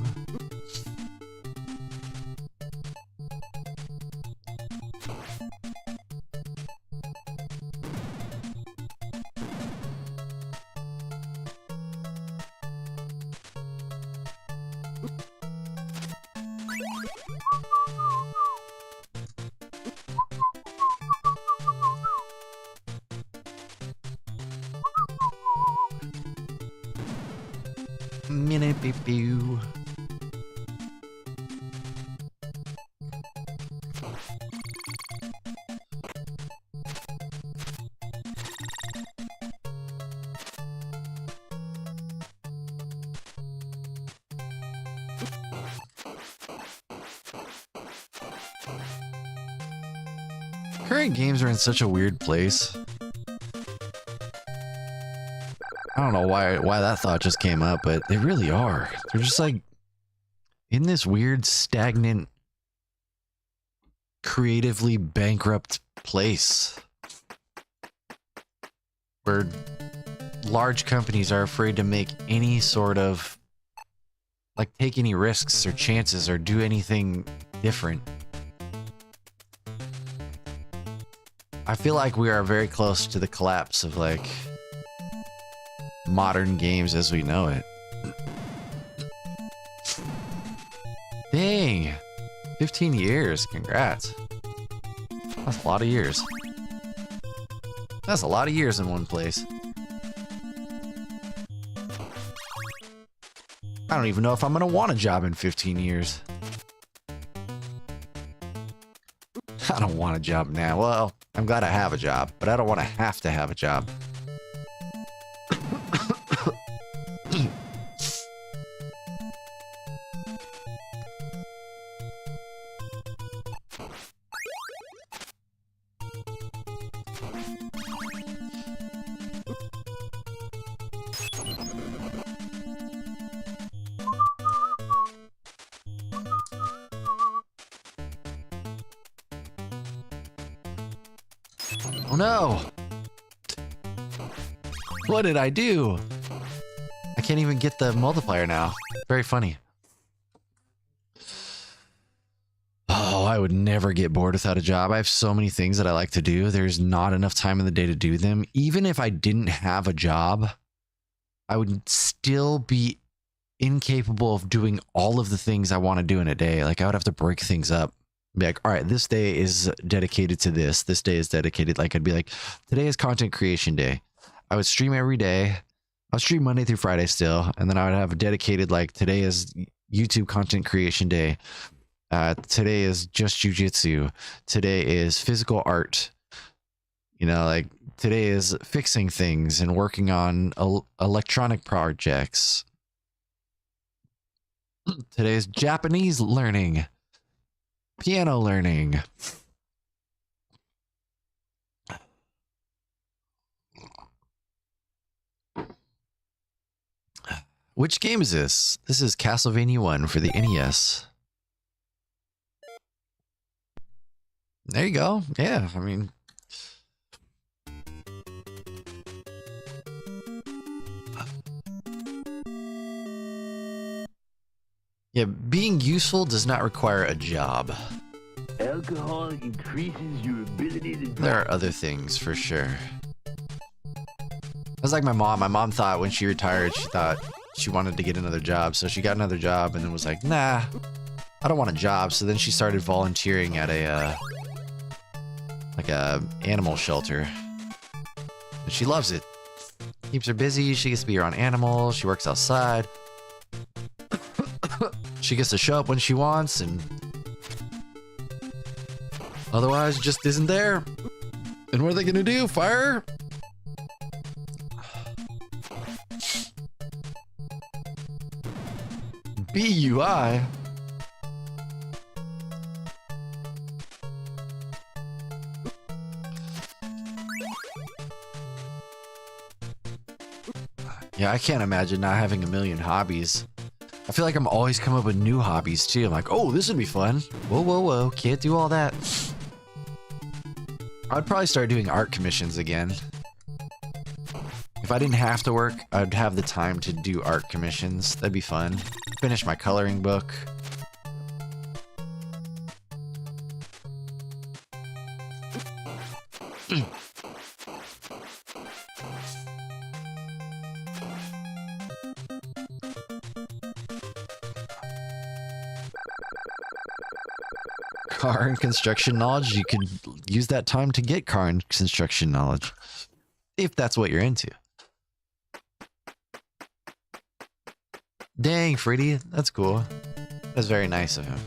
Minute pew pew. Current games are in such a weird place. I don't know why that thought just came up, but they really are. They're just like in this weird, stagnant, creatively bankrupt place where large companies are afraid to make any sort of, like, take any risks or chances or do anything different. I feel like we are very close to the collapse of, like, modern games as we know it. Dang! 15 years, congrats. That's a lot of years. That's a lot of years in one place. I don't even know if I'm gonna want a job in 15 years. I don't want a job now. Well, I'm glad I have a job, but I don't want to have a job. Oh no! What did I do? I can't even get the multiplier now. Very funny. Oh, I would never get bored without a job. I have so many things that I like to do. There's not enough time in the day to do them. Even if I didn't have a job, I would still be incapable of doing all of the things I want to do in a day. Like, I would have to break things up. Be like, all right, this day is dedicated to this. This day is dedicated. Like, I'd be like, today is content creation day. I would stream every day. I would stream Monday through Friday still. And then I would have a dedicated, like, today is YouTube content creation day. Today is just jujitsu. Today is physical art. You know, like, today is fixing things and working on electronic projects. Today is Japanese learning. Piano learning. Which game is this? This is Castlevania 1 for the NES. There you go. Yeah, I mean... Yeah, being useful does not require a job. Alcohol increases your ability to... There are other things, for sure. That's like my mom. My mom thought when she retired, she thought she wanted to get another job. So she got another job and then was like, nah, I don't want a job. So then she started volunteering at a animal shelter. And she loves it. Keeps her busy. She gets to be around animals. She works outside. She gets to show up when she wants, and otherwise just isn't there. And what are they gonna do? Fire her? BUI? Yeah, I can't imagine not having a million hobbies. I feel like I'm always coming up with new hobbies too. I'm like, oh, this would be fun. Whoa, whoa, whoa. Can't do all that. I'd probably start doing art commissions again. If I didn't have to work, I'd have the time to do art commissions. That'd be fun. Finish my coloring book. Car and construction knowledge, you could use that time to get car and construction knowledge. If that's what you're into. Dang, Freddy, that's cool. That's very nice of him.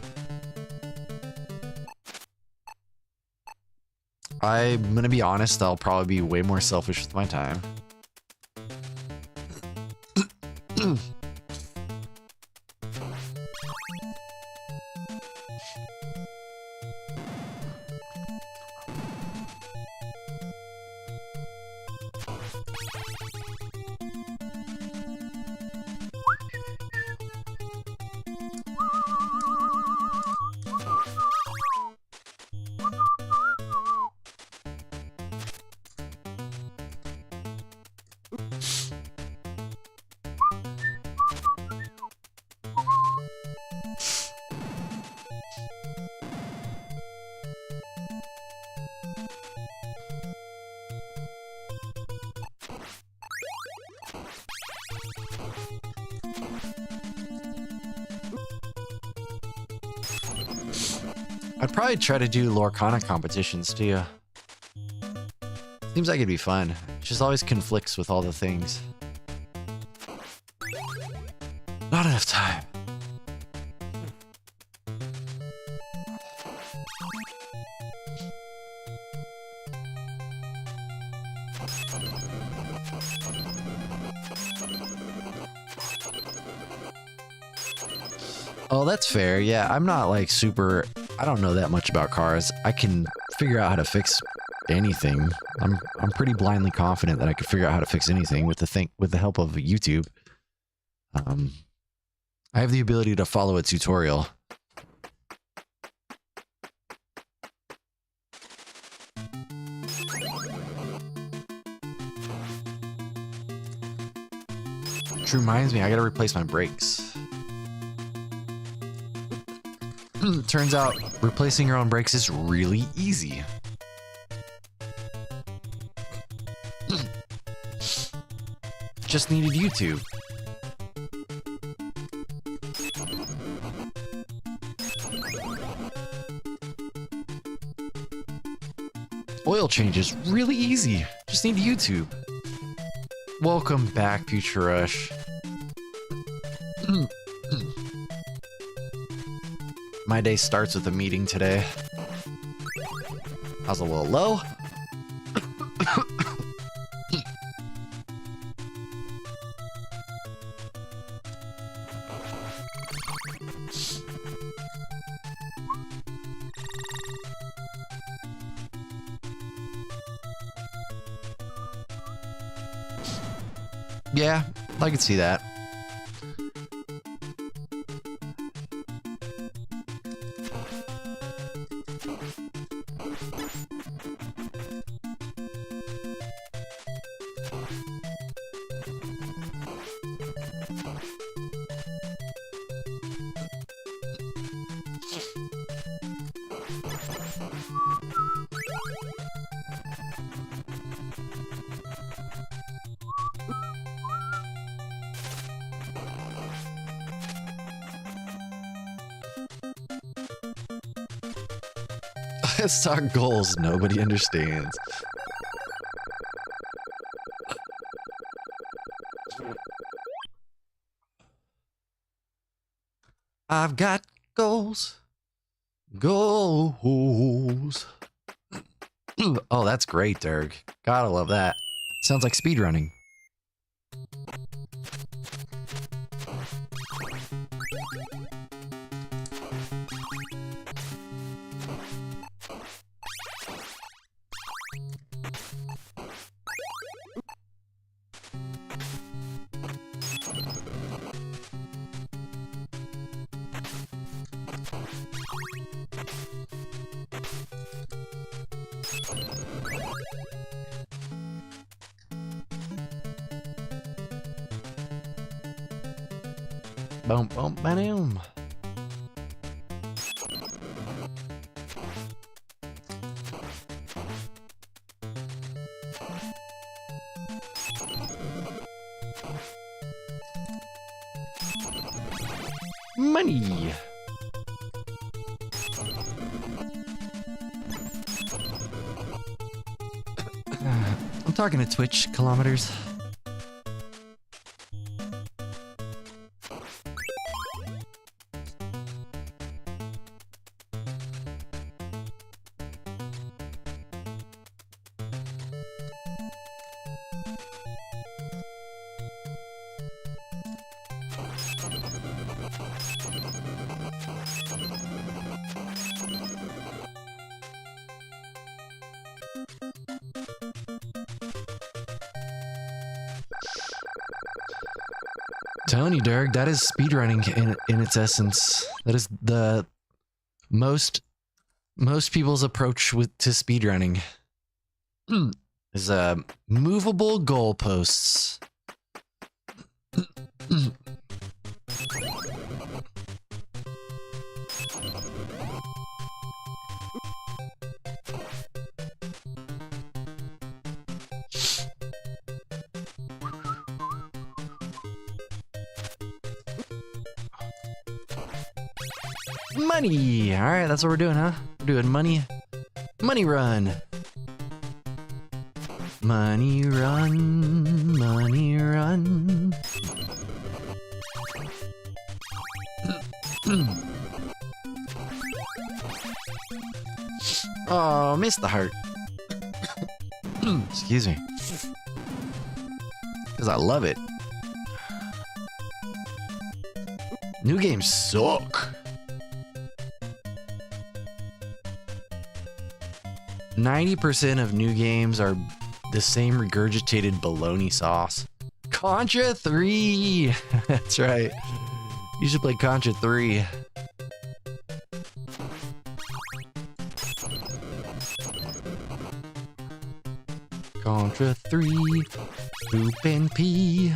I'm gonna be honest, I'll probably be way more selfish with my time. I'd probably try to do Lorcana competitions too. Seems like it'd be fun. It just always conflicts with all the things. Not enough time. Oh, that's fair. Yeah, I'm not like super... I don't know that much about cars. I can figure out how to fix anything. I'm pretty blindly confident that I could figure out how to fix anything with the help of YouTube. I have the ability to follow a tutorial. Which reminds me, I gotta replace my brakes. Turns out replacing your own brakes is really easy. Just needed YouTube. Oil change is really easy. Just need YouTube. Welcome back, Future Rush. My day starts with a meeting today. I was a little low. Yeah, I could see that. Let's talk goals nobody understands. I've got goals. Goals. Oh, that's great, Dirk. Gotta love that. Sounds like speedrunning. Boom, boom, ba-doom. Money. I'm talking to Twitch kilometers. telling you, Derek, that is speedrunning in its essence. That is the most people's approach to speedrunning. Is movable goalposts. Money. All right, that's what we're doing, huh? We're doing money run. Money run, money run. Oh, missed the heart. Excuse me. Because I love it. New games suck. 90% of new games are the same regurgitated bologna sauce. Contra 3! That's right. You should play Contra 3. Contra 3. Poop and pee.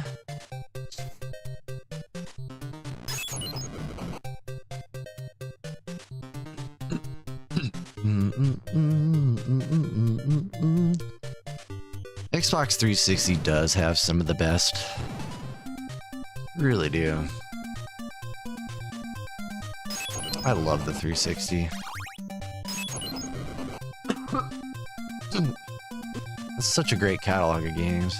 Xbox 360 does have some of the best. Really do. I love the 360. It's such a great catalog of games.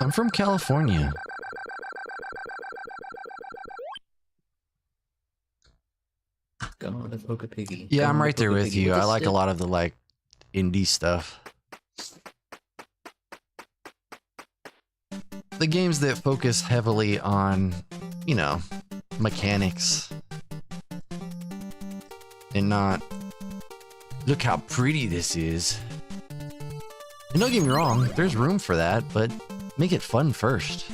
I'm from California. God of Poke Piggy. Yeah, God I'm of right there Poke with Piggy you. with I a like a stick. lot of the like indie stuff. The games that focus heavily on, you know, mechanics and not look how pretty this is. And don't get me wrong, there's room for that, but make it fun first.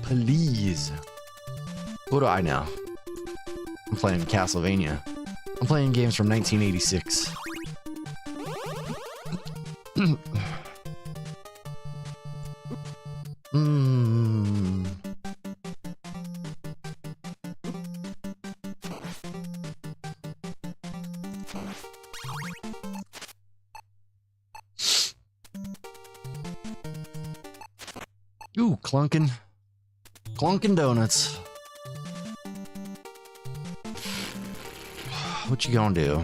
Please. What do I know? I'm playing Castlevania. I'm playing games from 1986. Ooh, clunking donuts. What you gonna do?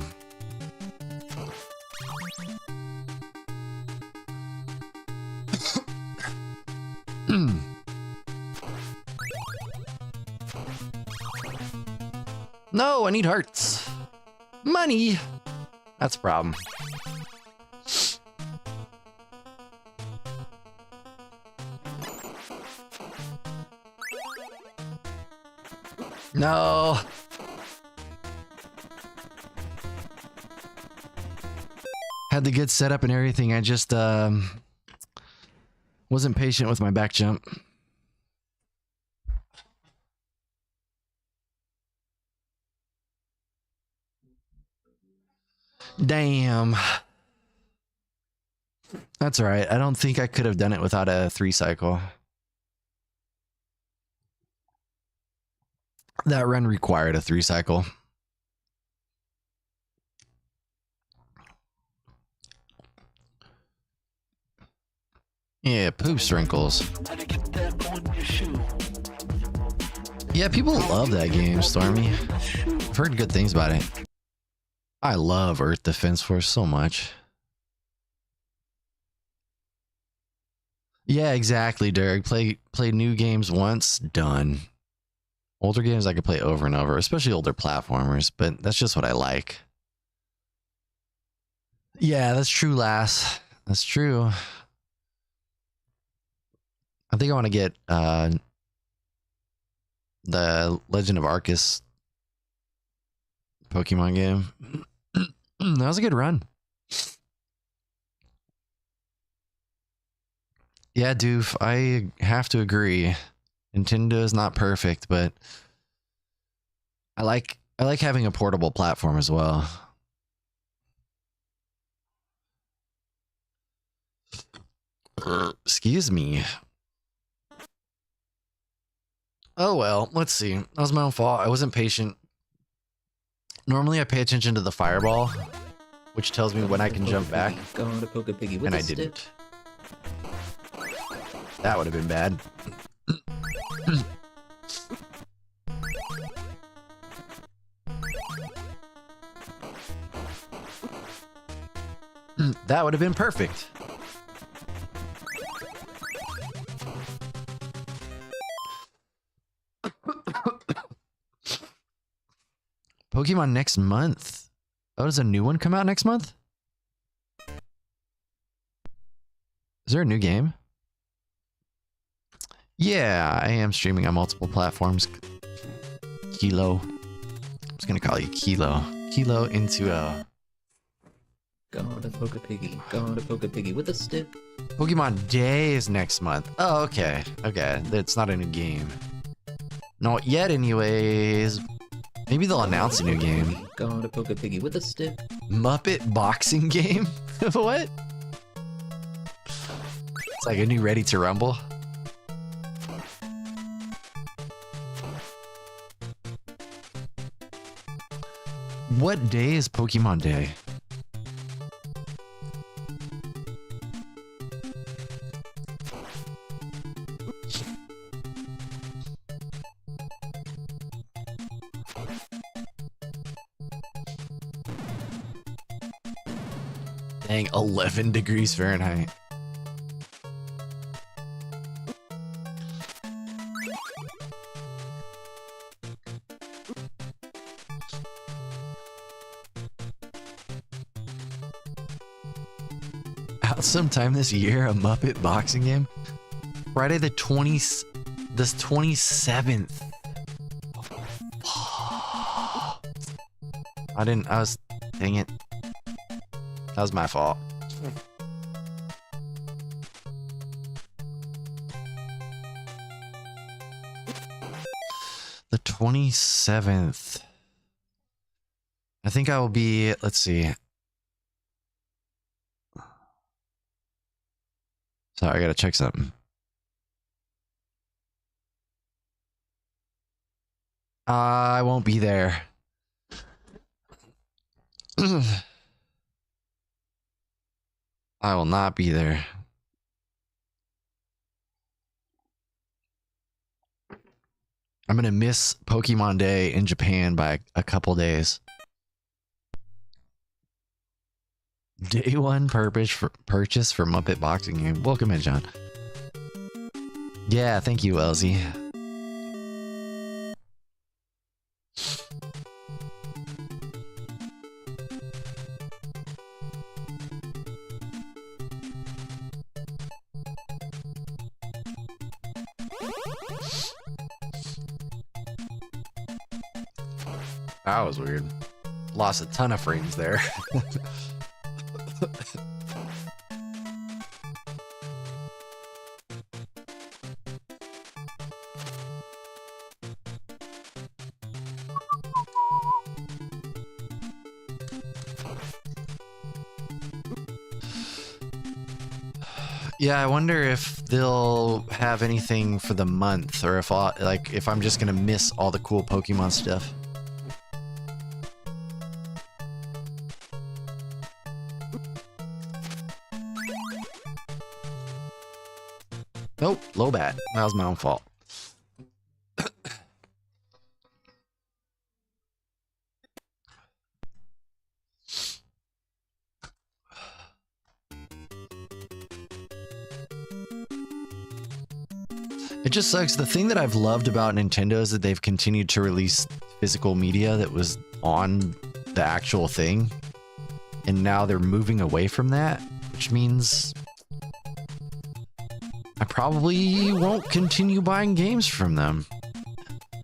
No, I need hearts. Money. That's a problem. No. Had the good setup and everything. I just wasn't patient with my back jump. Damn. That's all right. I don't think I could have done it without a 3 cycle. That run required a 3 cycle. Yeah, poop sprinkles. Yeah, people love that game, Stormy. I've heard good things about it. I love Earth Defense Force so much. Yeah, exactly, Derek. Play new games once, done. Older games I could play over and over, especially older platformers, but that's just what I like. Yeah, that's true, lass. That's true. I think I want to get the Legend of Arceus Pokemon game. That was a good run. Yeah, Doof, I have to agree. Nintendo is not perfect, but I like having a portable platform as well. Excuse me. Oh well, let's see. That was my own fault. I wasn't patient. Normally I pay attention to the fireball, which tells me when I can jump back. Gonna poke a piggy with And a I stick. didn't. That would have been bad. That would have been perfect. Pokemon next month. Oh, does a new one come out next month? Is there a new game? Yeah, I am streaming on multiple platforms. Kilo. I'm just gonna call you Kilo. Kilo into a Gonna poke a piggy. Gonna poke a piggy with a stick. Pokemon Day is next month. Oh, okay. Okay, it's not a new game. Not yet, anyways. Maybe they'll announce a new game. Gonna poke a piggy with a stick. Muppet boxing game? What? It's like a new Ready to Rumble. What day is Pokemon Day? Dang, 11 degrees Fahrenheit. Out sometime this year, a Muppet boxing game. Friday the 20th, this 27th. Dang it. That was my fault. The 27th. I think I will be, let's see. Sorry, I gotta check something. I won't be there. I will not be there. I'm gonna miss Pokemon Day in Japan by a couple days. Day one purchase for Muppet Boxing Game. Welcome in, John. Yeah, thank you, Elsie. That was weird. Lost a ton of frames there. Yeah, I wonder if they'll have anything for the month, or if if I'm just gonna miss all the cool Pokemon stuff. Nope, low bat. That was my own fault. It just sucks. The thing that I've loved about Nintendo is that they've continued to release physical media that was on the actual thing. And now they're moving away from that, which means I probably won't continue buying games from them.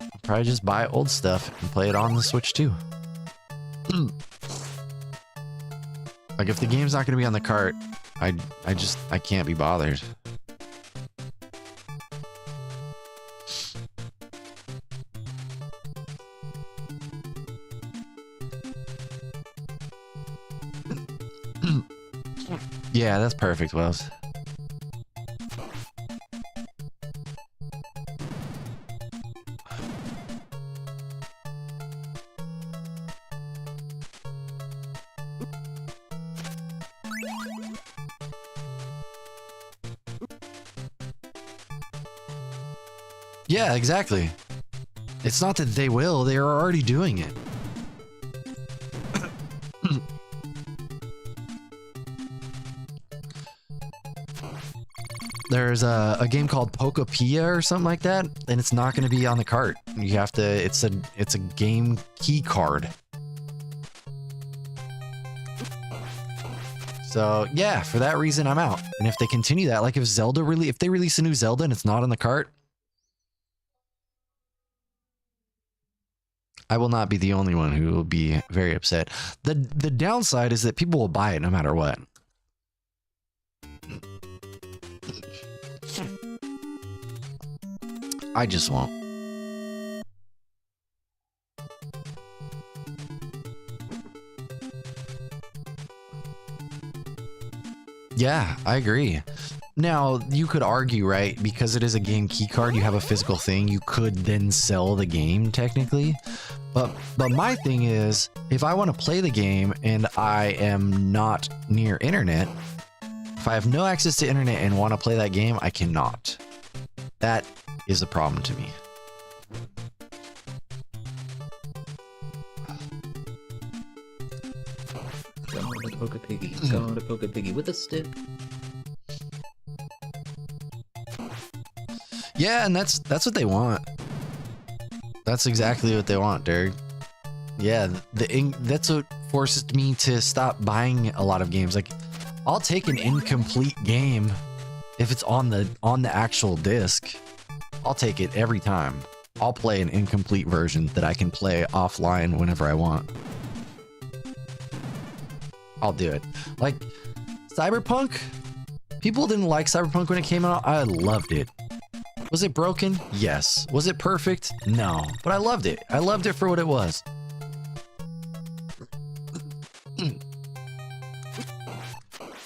I'll probably just buy old stuff and play it on the Switch too. Like if the game's not going to be on the cart, I can't be bothered. Yeah, that's perfect, Wells. Yeah, exactly. It's not that they will, they are already doing it. There's a game called Pokopia or something like that, and it's not going to be on the cart. You have to, it's a game key card. So yeah, for that reason, I'm out. And if they continue that, like if if they release a new Zelda and it's not on the cart, I will not be the only one who will be very upset. The downside is that people will buy it no matter what. I just won't. Yeah, I agree. Now, you could argue, right? Because it is a game key card, you have a physical thing, you could then sell the game technically. But my thing is, if I want to play the game and I am not near internet, if I have no access to internet and want to play that game, I cannot. That is the problem to me. Going to poke a piggy. Going to poke a piggy with a stick. Yeah, and that's what they want. That's exactly what they want, Derek. Yeah, that's what forces me to stop buying a lot of games. Like, I'll take an incomplete game if it's on the actual disc. I'll take it every time. I'll play an incomplete version that I can play offline whenever I want. I'll do it. Like, Cyberpunk? People didn't like Cyberpunk when it came out. I loved it. Was it broken? Yes. Was it perfect? No. But I loved it. I loved it for what it was.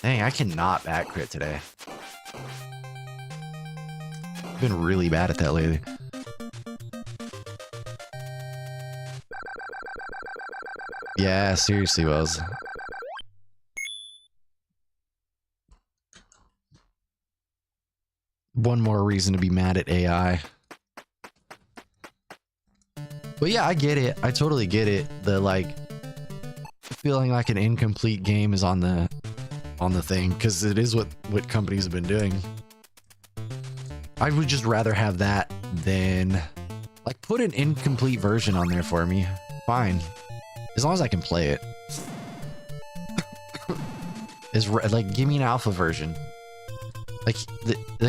Dang, I cannot back crit today. I've been really bad at that lately. Yeah, seriously, Wells. One more reason to be mad at AI. But yeah, I get it. I totally get it. The like feeling like an incomplete game is on the thing, because it is what companies have been doing. I would just rather have that than like put an incomplete version on there for me. Fine, as long as I can play it. Is like, give me an alpha version. Like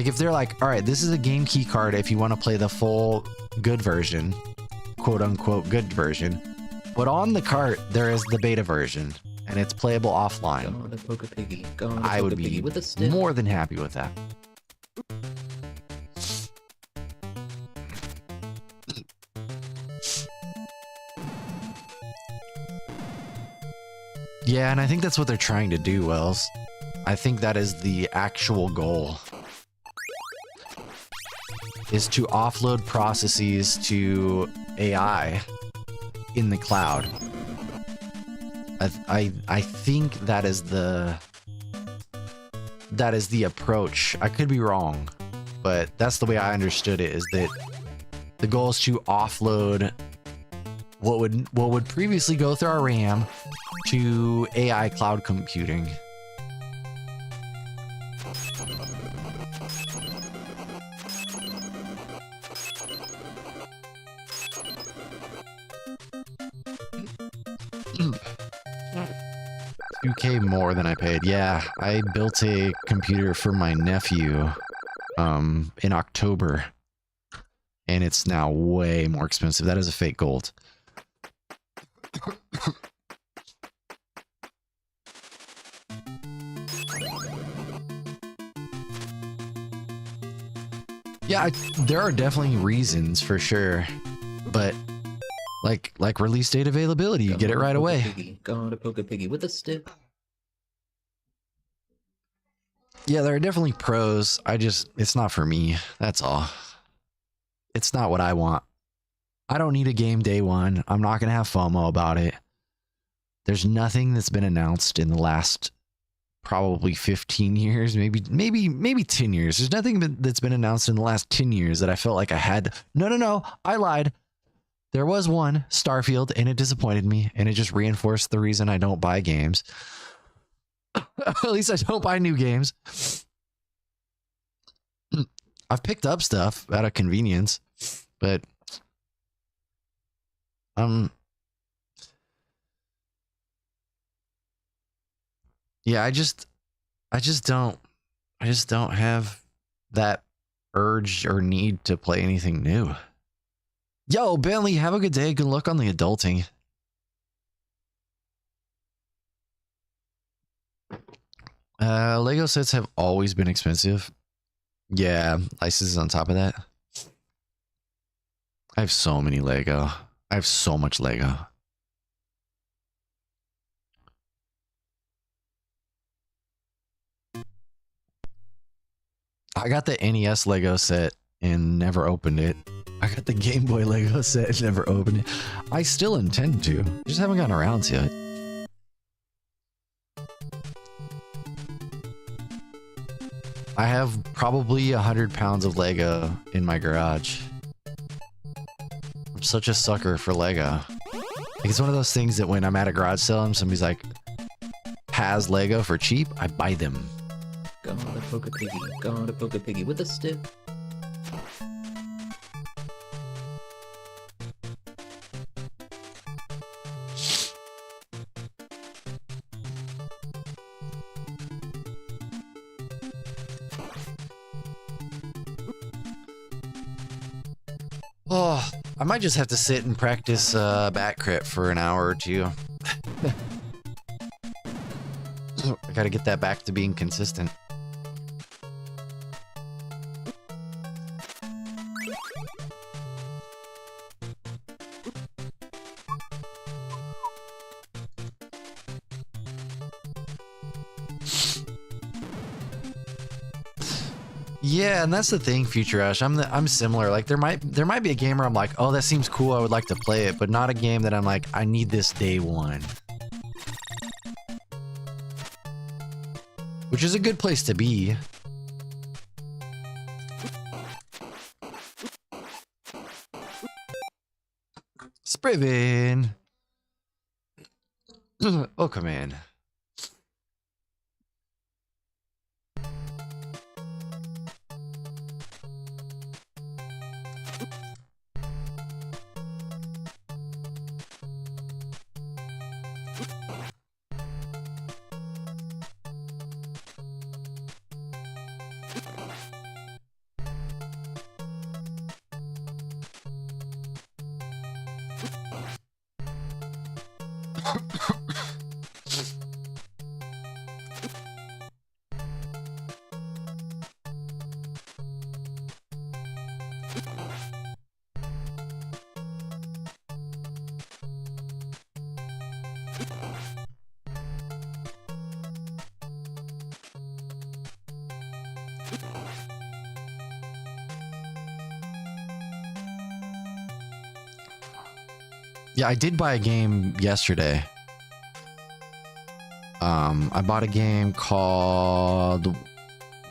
if they're like, all right, this is a game key card if you want to play the full good version, quote unquote good version, but on the cart there is the beta version and it's playable offline. Going to poke a piggy. Going to I poke would a piggy be with a stick. more than happy with that. Yeah, and I think that's what they're trying to do, Wells. I think that is the actual goal. Is to offload processes to AI in the cloud. I think that is the approach. I could be wrong, but that's the way I understood it, is that the goal is to offload what would previously go through our RAM to AI cloud computing. 2K more than I paid. Yeah, I built a computer for my nephew in October, and it's now way more expensive. That is a fake gold. Yeah, there are definitely reasons for sure, but like release date availability, you get it right away. Gonna poke a piggy with a stick. Yeah, there are definitely pros. It's not for me. That's all. It's not what I want. I don't need a game day one. I'm not gonna have FOMO about it. There's nothing that's been announced in the last probably 15 years, maybe 10 years. There's nothing that's been announced in the last 10 years that I felt like I had. No, I lied. There was one, Starfield, and it disappointed me, and it just reinforced the reason I don't buy games. At least I don't buy new games. I've picked up stuff out of convenience, but yeah, I just don't have that urge or need to play anything new. Yo, Bentley, have a good day. Good luck on the adulting. Lego sets have always been expensive. Yeah, licenses on top of that. I have so many Lego. I have so much Lego. I got the NES Lego set and never opened it. I got the Game Boy Lego set and never opened it. I still intend to. Just haven't gotten around to it. I have probably 100 pounds of Lego in my garage. I'm such a sucker for Lego. Like, it's one of those things that when I'm at a garage sale and somebody's like, has Lego for cheap, I buy them. Gonna poke a piggy with a stick. Oh, I might just have to sit and practice back crit for an hour or two. I gotta get that back to being consistent. Yeah, and that's the thing, Future Ash. I'm similar. Like there might be a game where I'm like, oh, that seems cool, I would like to play it, but not a game that I'm like, I need this day one. Which is a good place to be. Spriven. Oh, come in. Yeah, I did buy a game yesterday. I bought a game called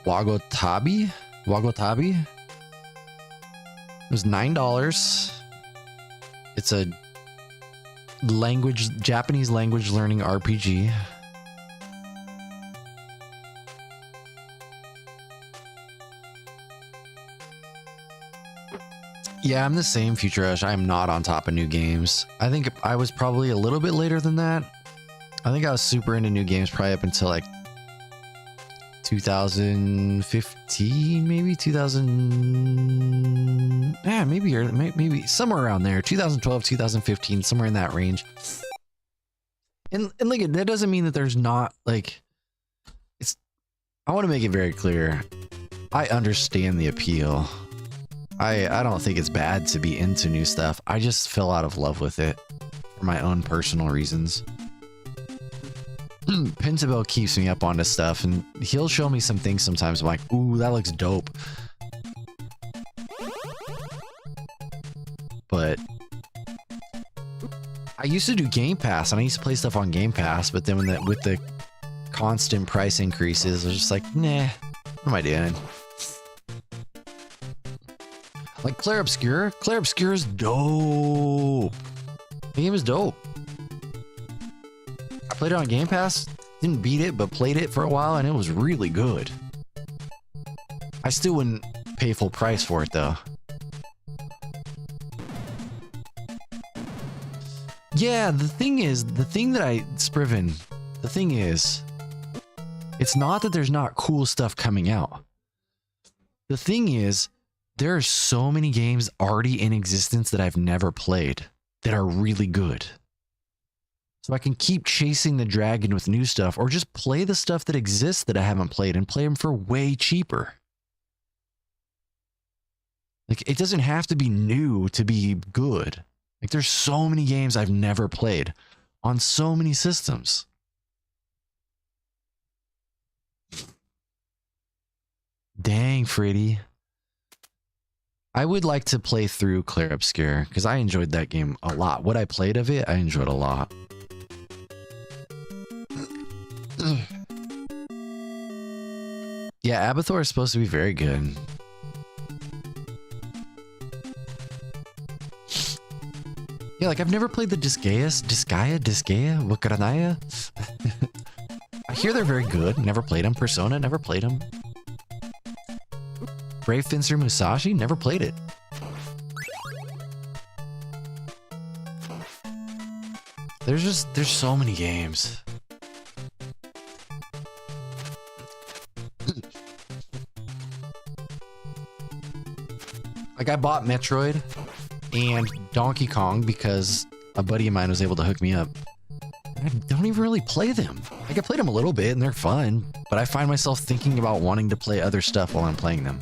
Wagotabi. It was $9. It's a Japanese language learning RPG. Yeah, I'm the same, Future Rush. I'm not on top of new games. I think I was probably a little bit later than that. I think I was super into new games probably up until like 2015, maybe 2000. Yeah, maybe somewhere around there. 2012, 2015, somewhere in that range. And like, that doesn't mean that there's not like, it's, I want to make it very clear. I understand the appeal. I don't think it's bad to be into new stuff. I just fell out of love with it for my own personal reasons. Pentabel keeps me up onto stuff, and he'll show me some things sometimes. I'm like, ooh, that looks dope. But I used to do Game Pass, and I used to play stuff on Game Pass, but then with the constant price increases, I was just like, nah, what am I doing? Like Clair Obscur. Clair Obscur is dope. The game is dope. I played it on Game Pass. Didn't beat it, but played it for a while, and it was really good. I still wouldn't pay full price for it, though. Yeah, the thing is, Spriven, the thing is, it's not that there's not cool stuff coming out. The thing is, there are so many games already in existence that I've never played that are really good. So I can keep chasing the dragon with new stuff, or just play the stuff that exists that I haven't played and play them for way cheaper. Like, it doesn't have to be new to be good. Like, there's so many games I've never played on so many systems. Dang, Freddy. I would like to play through Clair Obscur because I enjoyed that game a lot. What I played of it, I enjoyed a lot. Yeah, Abathor is supposed to be very good. Yeah, like I've never played the Disgaea, Wakranaya. I hear they're very good. Never played them. Persona, never played them. Brave Fencer Musashi, never played it. There's so many games. Like I bought Metroid and Donkey Kong because a buddy of mine was able to hook me up. I don't even really play them. Like I played them a little bit and they're fun, but I find myself thinking about wanting to play other stuff while I'm playing them.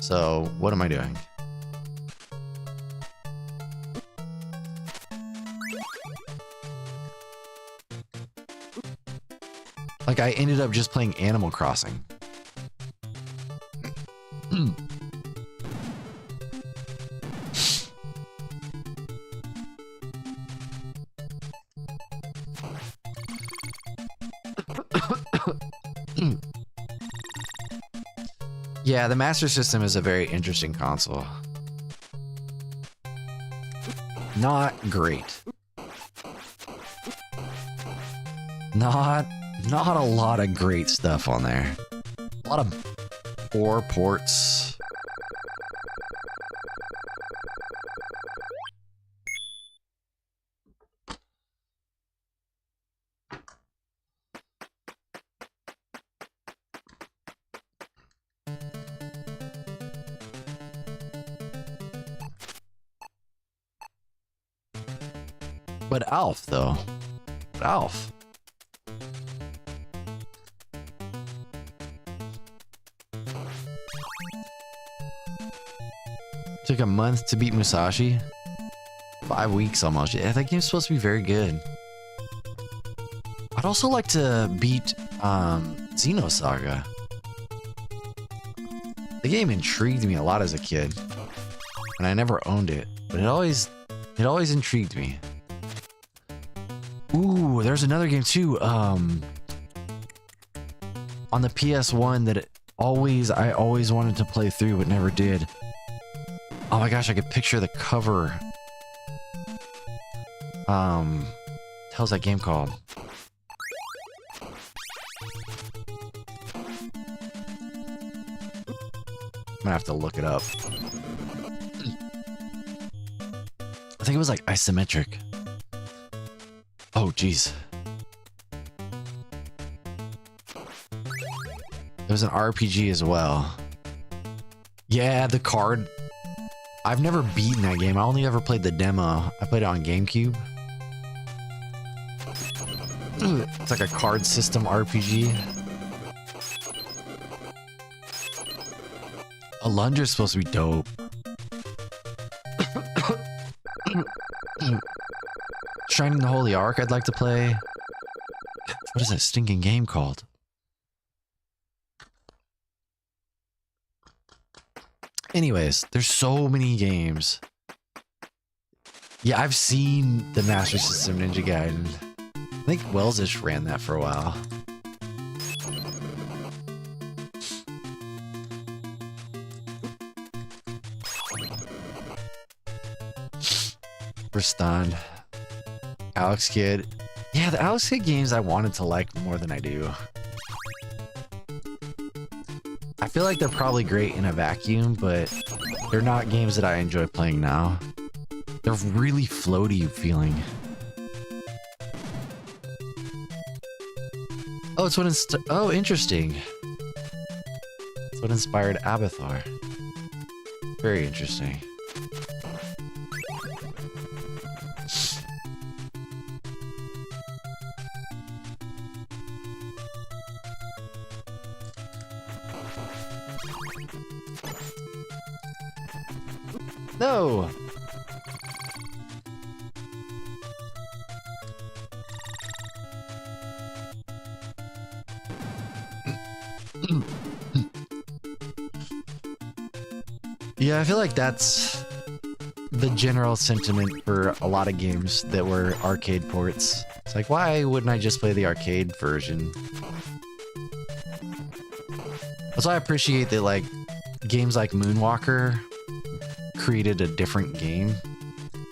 So, what am I doing? Like, I ended up just playing Animal Crossing. Yeah, the Master System is a very interesting console. Not great. Not a lot of great stuff on there. A lot of poor ports. But Alf, though. Alf. Took a month to beat Musashi. 5 weeks almost. Yeah, that game's supposed to be very good. I'd also like to beat Xenosaga. The game intrigued me a lot as a kid. And I never owned it. But it always intrigued me. Ooh, there's another game too. On the PS1 that I always wanted to play through but never did. Oh my gosh, I could picture the cover. How's that game called? I'm gonna have to look it up. I think it was like isometric. Oh, geez. It was an RPG as well. Yeah, the card. I've never beaten that game. I only ever played the demo. I played it on GameCube. It's like a card system RPG. A lunger's supposed to be dope. Shining the Holy Ark I'd like to play. What is that stinking game called? Anyways, there's so many games. Yeah, I've seen the Master System Ninja Gaiden. I think Wells-ish ran that for a while. Respond. Alex Kidd. Yeah, the Alex Kidd games I wanted to like more than I do. I feel like they're probably great in a vacuum, but they're not games that I enjoy playing now. They're really floaty feeling. Oh, it's what oh, interesting. It's what inspired Abathar. Very interesting. No! Yeah, I feel like that's the general sentiment for a lot of games that were arcade ports. It's like, why wouldn't I just play the arcade version? That's why I appreciate that, like, games like Moonwalker created a different game.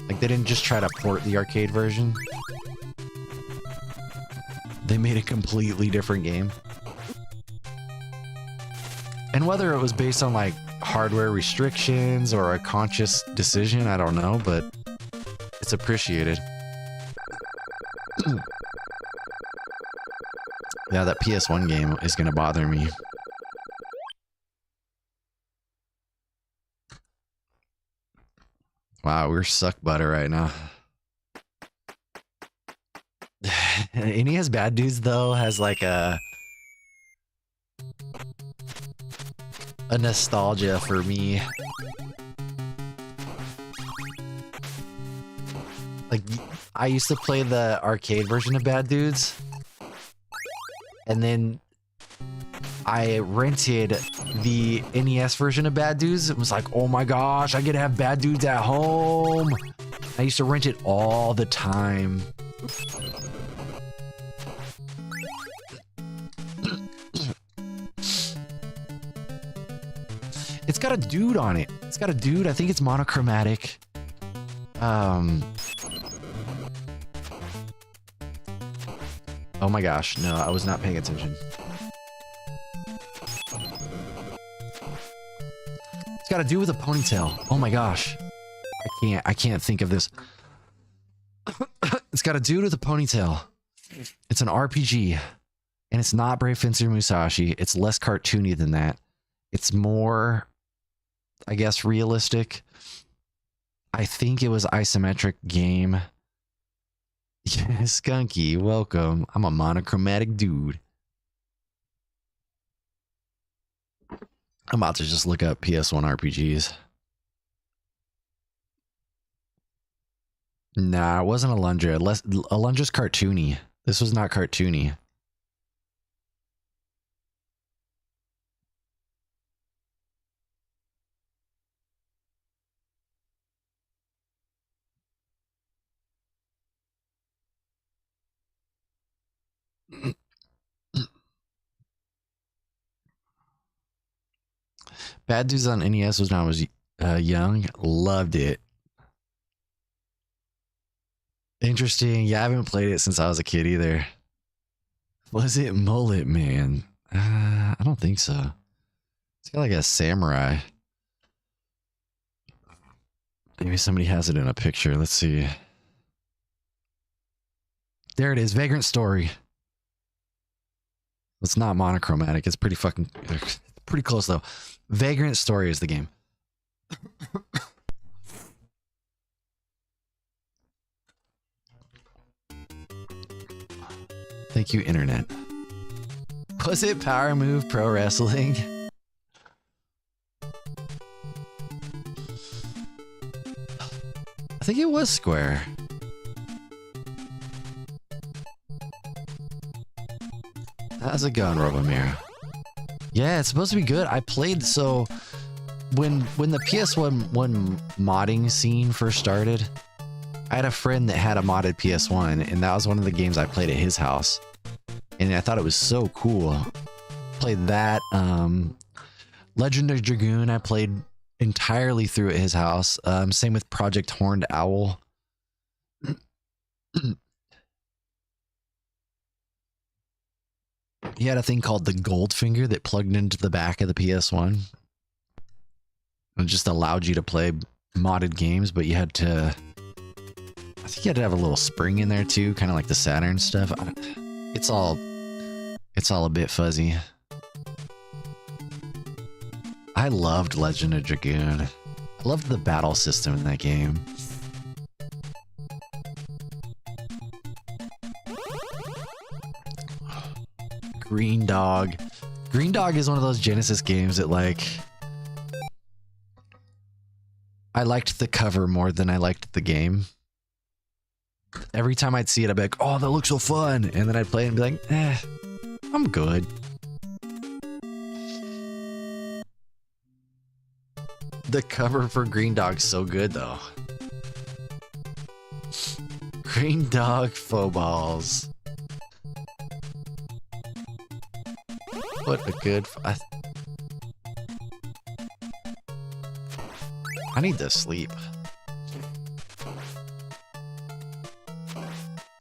Like, they didn't just try to port the arcade version. They made a completely different game. And whether it was based on, like, hardware restrictions or a conscious decision, I don't know, but it's appreciated. Yeah, that PS1 game is gonna bother me. Wow, we're suck butter right now. NES Bad Dudes, though, has like a nostalgia for me. Like, I used to play the arcade version of Bad Dudes, and then I rented the NES version of Bad Dudes. It was like, oh my gosh, I get to have Bad Dudes at home. I used to rent it all the time. It's got a dude on it. It's got a dude. I think it's monochromatic. Oh my gosh. No, I was not paying attention. It's got a dude with a ponytail. Oh my gosh. I can't think of this. It's got a dude with a ponytail. It's an RPG. And it's not Brave Fencer Musashi. It's less cartoony than that. It's more, I guess, realistic. I think it was isometric game. Yeah, Skunky, welcome. I'm a monochromatic dude. I'm about to just look up PS1 RPGs. Nah, it wasn't a Lunger. A Lunger's cartoony. This was not cartoony. Bad Dudes on NES was when I was young. Loved it. Interesting. Yeah, I haven't played it since I was a kid either. Was it Mullet Man? I don't think so. It's got like a samurai. Maybe somebody has it in a picture. Let's see. There it is. Vagrant Story. It's not monochromatic. It's pretty fucking pretty close though. Vagrant Story is the game. Thank you, internet. Was it Power Move Pro Wrestling? I think it was Square. How's it going, Robomir? Yeah, it's supposed to be good. I played, so when the PS1 modding scene first started, I had a friend that had a modded PS1, and that was one of the games I played at his house. And I thought it was so cool. Played that. Legend of Dragoon, I played entirely through at his house. Same with Project Horned Owl. He had a thing called the Goldfinger that plugged into the back of the PS1. It just allowed you to play modded games, but you had to... I think you had to have a little spring in there too, kind of like the Saturn stuff. It's all a bit fuzzy. I loved Legend of Dragoon. I loved the battle system in that game. Green Dog. Green Dog is one of those Genesis games that, like, I liked the cover more than I liked the game. Every time I'd see it, I'd be like, oh, that looks so fun. And then I'd play it and be like, I'm good. The cover for Green Dog's so good, though. Green Dog faux balls. What a good... I need to sleep.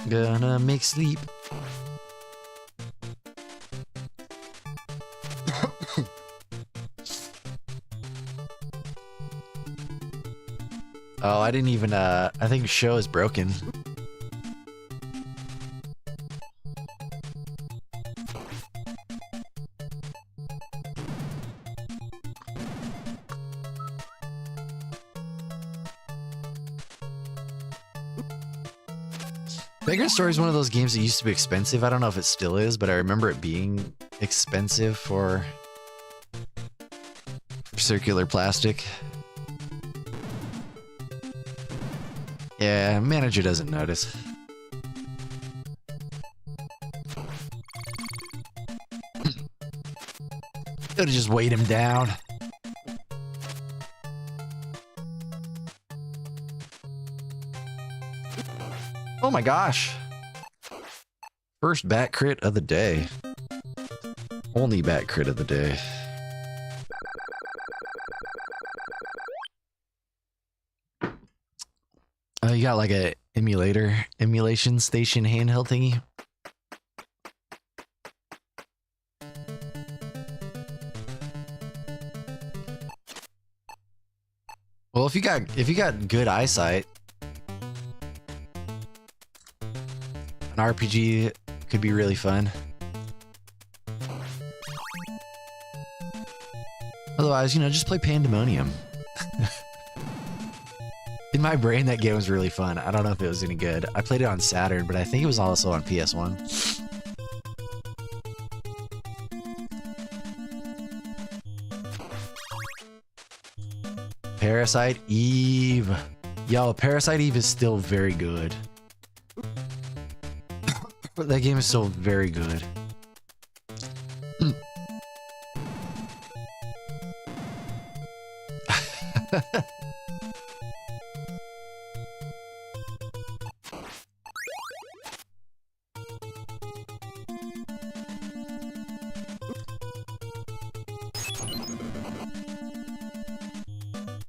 Gonna make sleep. Oh, I didn't even, I think the show is broken. Vagrant Story is one of those games that used to be expensive. I don't know if it still is, but I remember it being expensive for circular plastic. Yeah, manager doesn't notice. Gotta just weight him down. Oh my gosh. First bat crit of the day. Only bat crit of the day. You got like a emulation station handheld thingy. Well, if you got good eyesight, an RPG could be really fun. Otherwise, you know, just play Pandemonium. In my brain, that game was really fun. I don't know if it was any good. I played it on Saturn, but I think it was also on PS1. Parasite Eve. Yo, Parasite Eve is still very good. That game is still very good.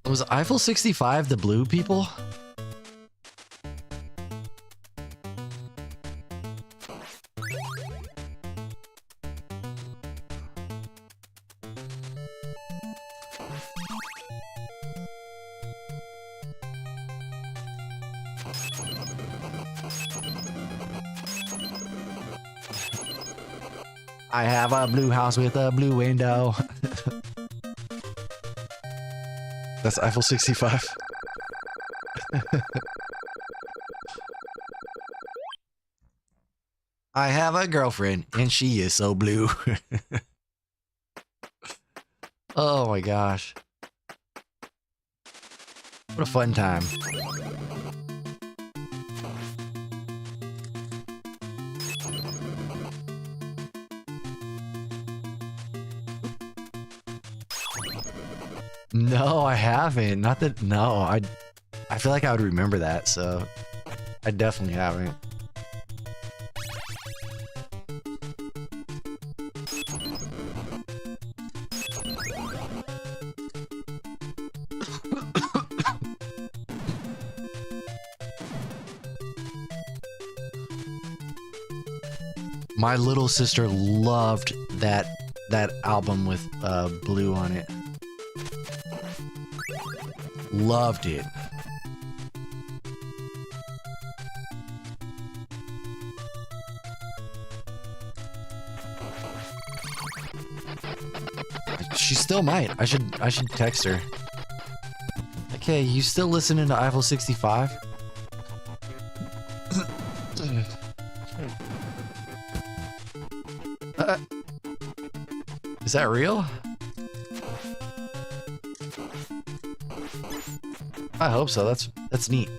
Was Eiffel 65 the blue people? I have a blue house with a blue window. That's Eiffel 65. I have a girlfriend and she is so blue. Oh my gosh. What a fun time. No, I haven't. Not that. No, I feel like I would remember that, so I definitely haven't. My little sister loved that album with Blue on it. Loved it. She still might. I should text her. Okay, you still listening to Eiffel 65? Is that real? I hope so. That's neat.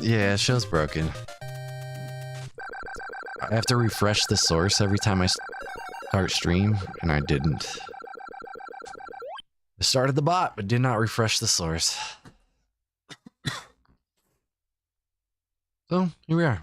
Yeah, show's broken. I have to refresh the source every time I start stream, and I didn't. I started the bot, but did not refresh the source. So, here we are.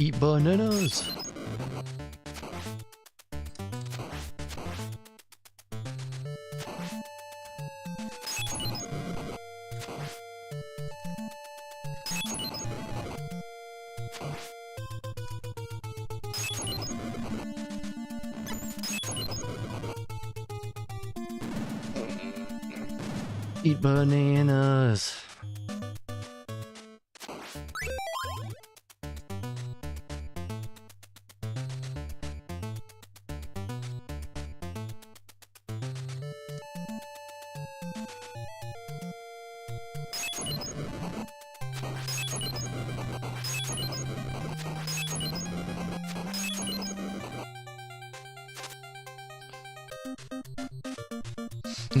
Eat bananas. Eat bananas.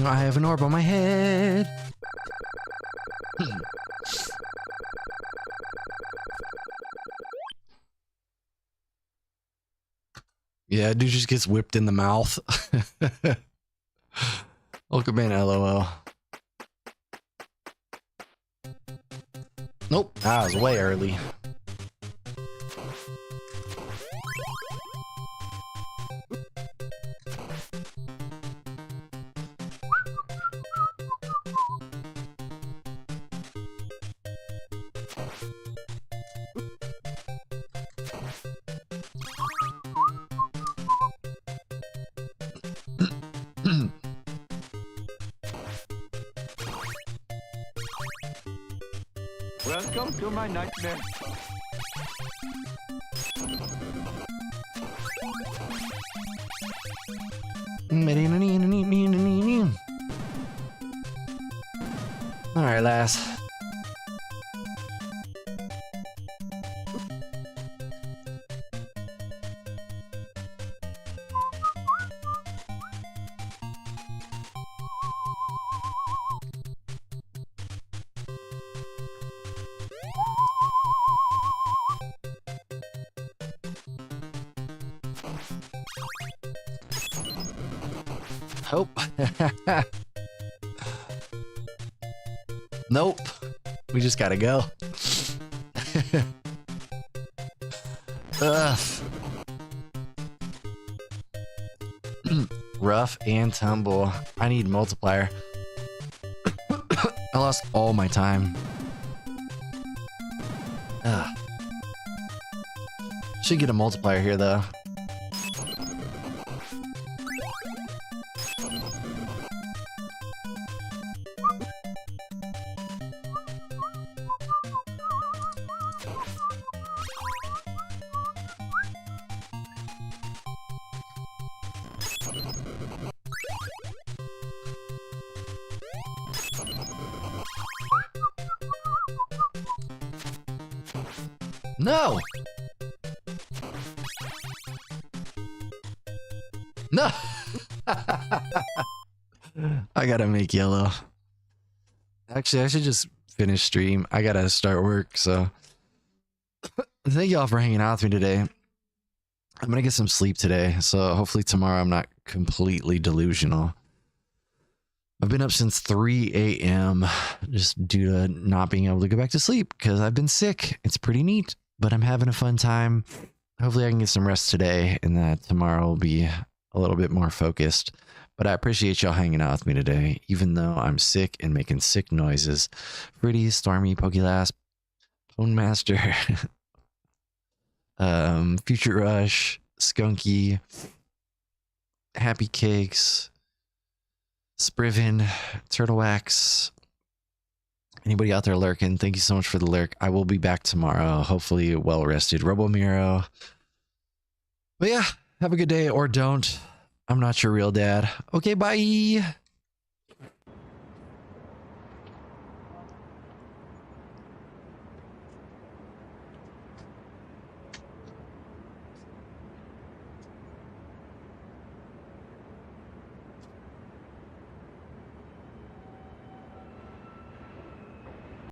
I have an orb on my head. Yeah, dude just gets whipped in the mouth. Ultraman LOL. Nope, that was way early. Welcome to my nightmare. Alright, lass. Hope. Nope. We just gotta go. Ugh. Rough and tumble. I need multiplier. I lost all my time. Ugh. Should get a multiplier here though. No! No! I gotta make yellow. Actually, I should just finish stream. I gotta start work, so. Thank y'all for hanging out with me today. I'm gonna get some sleep today, so hopefully tomorrow I'm not completely delusional. I've been up since 3 a.m. just due to not being able to go back to sleep because I've been sick. It's pretty neat, but I'm having a fun time. Hopefully I can get some rest today and that tomorrow will be a little bit more focused. But I appreciate y'all hanging out with me today, even though I'm sick and making sick noises. Fritty, Stormy, Pokelasp, Pone Master, Future Rush, Skunky, Happy Cakes, Spriven, Turtle Wax, anybody out there lurking, thank you so much for the lurk. I will be back tomorrow, hopefully well rested. Robomiro. But yeah, have a good day or don't. I'm not your real dad. Okay, bye.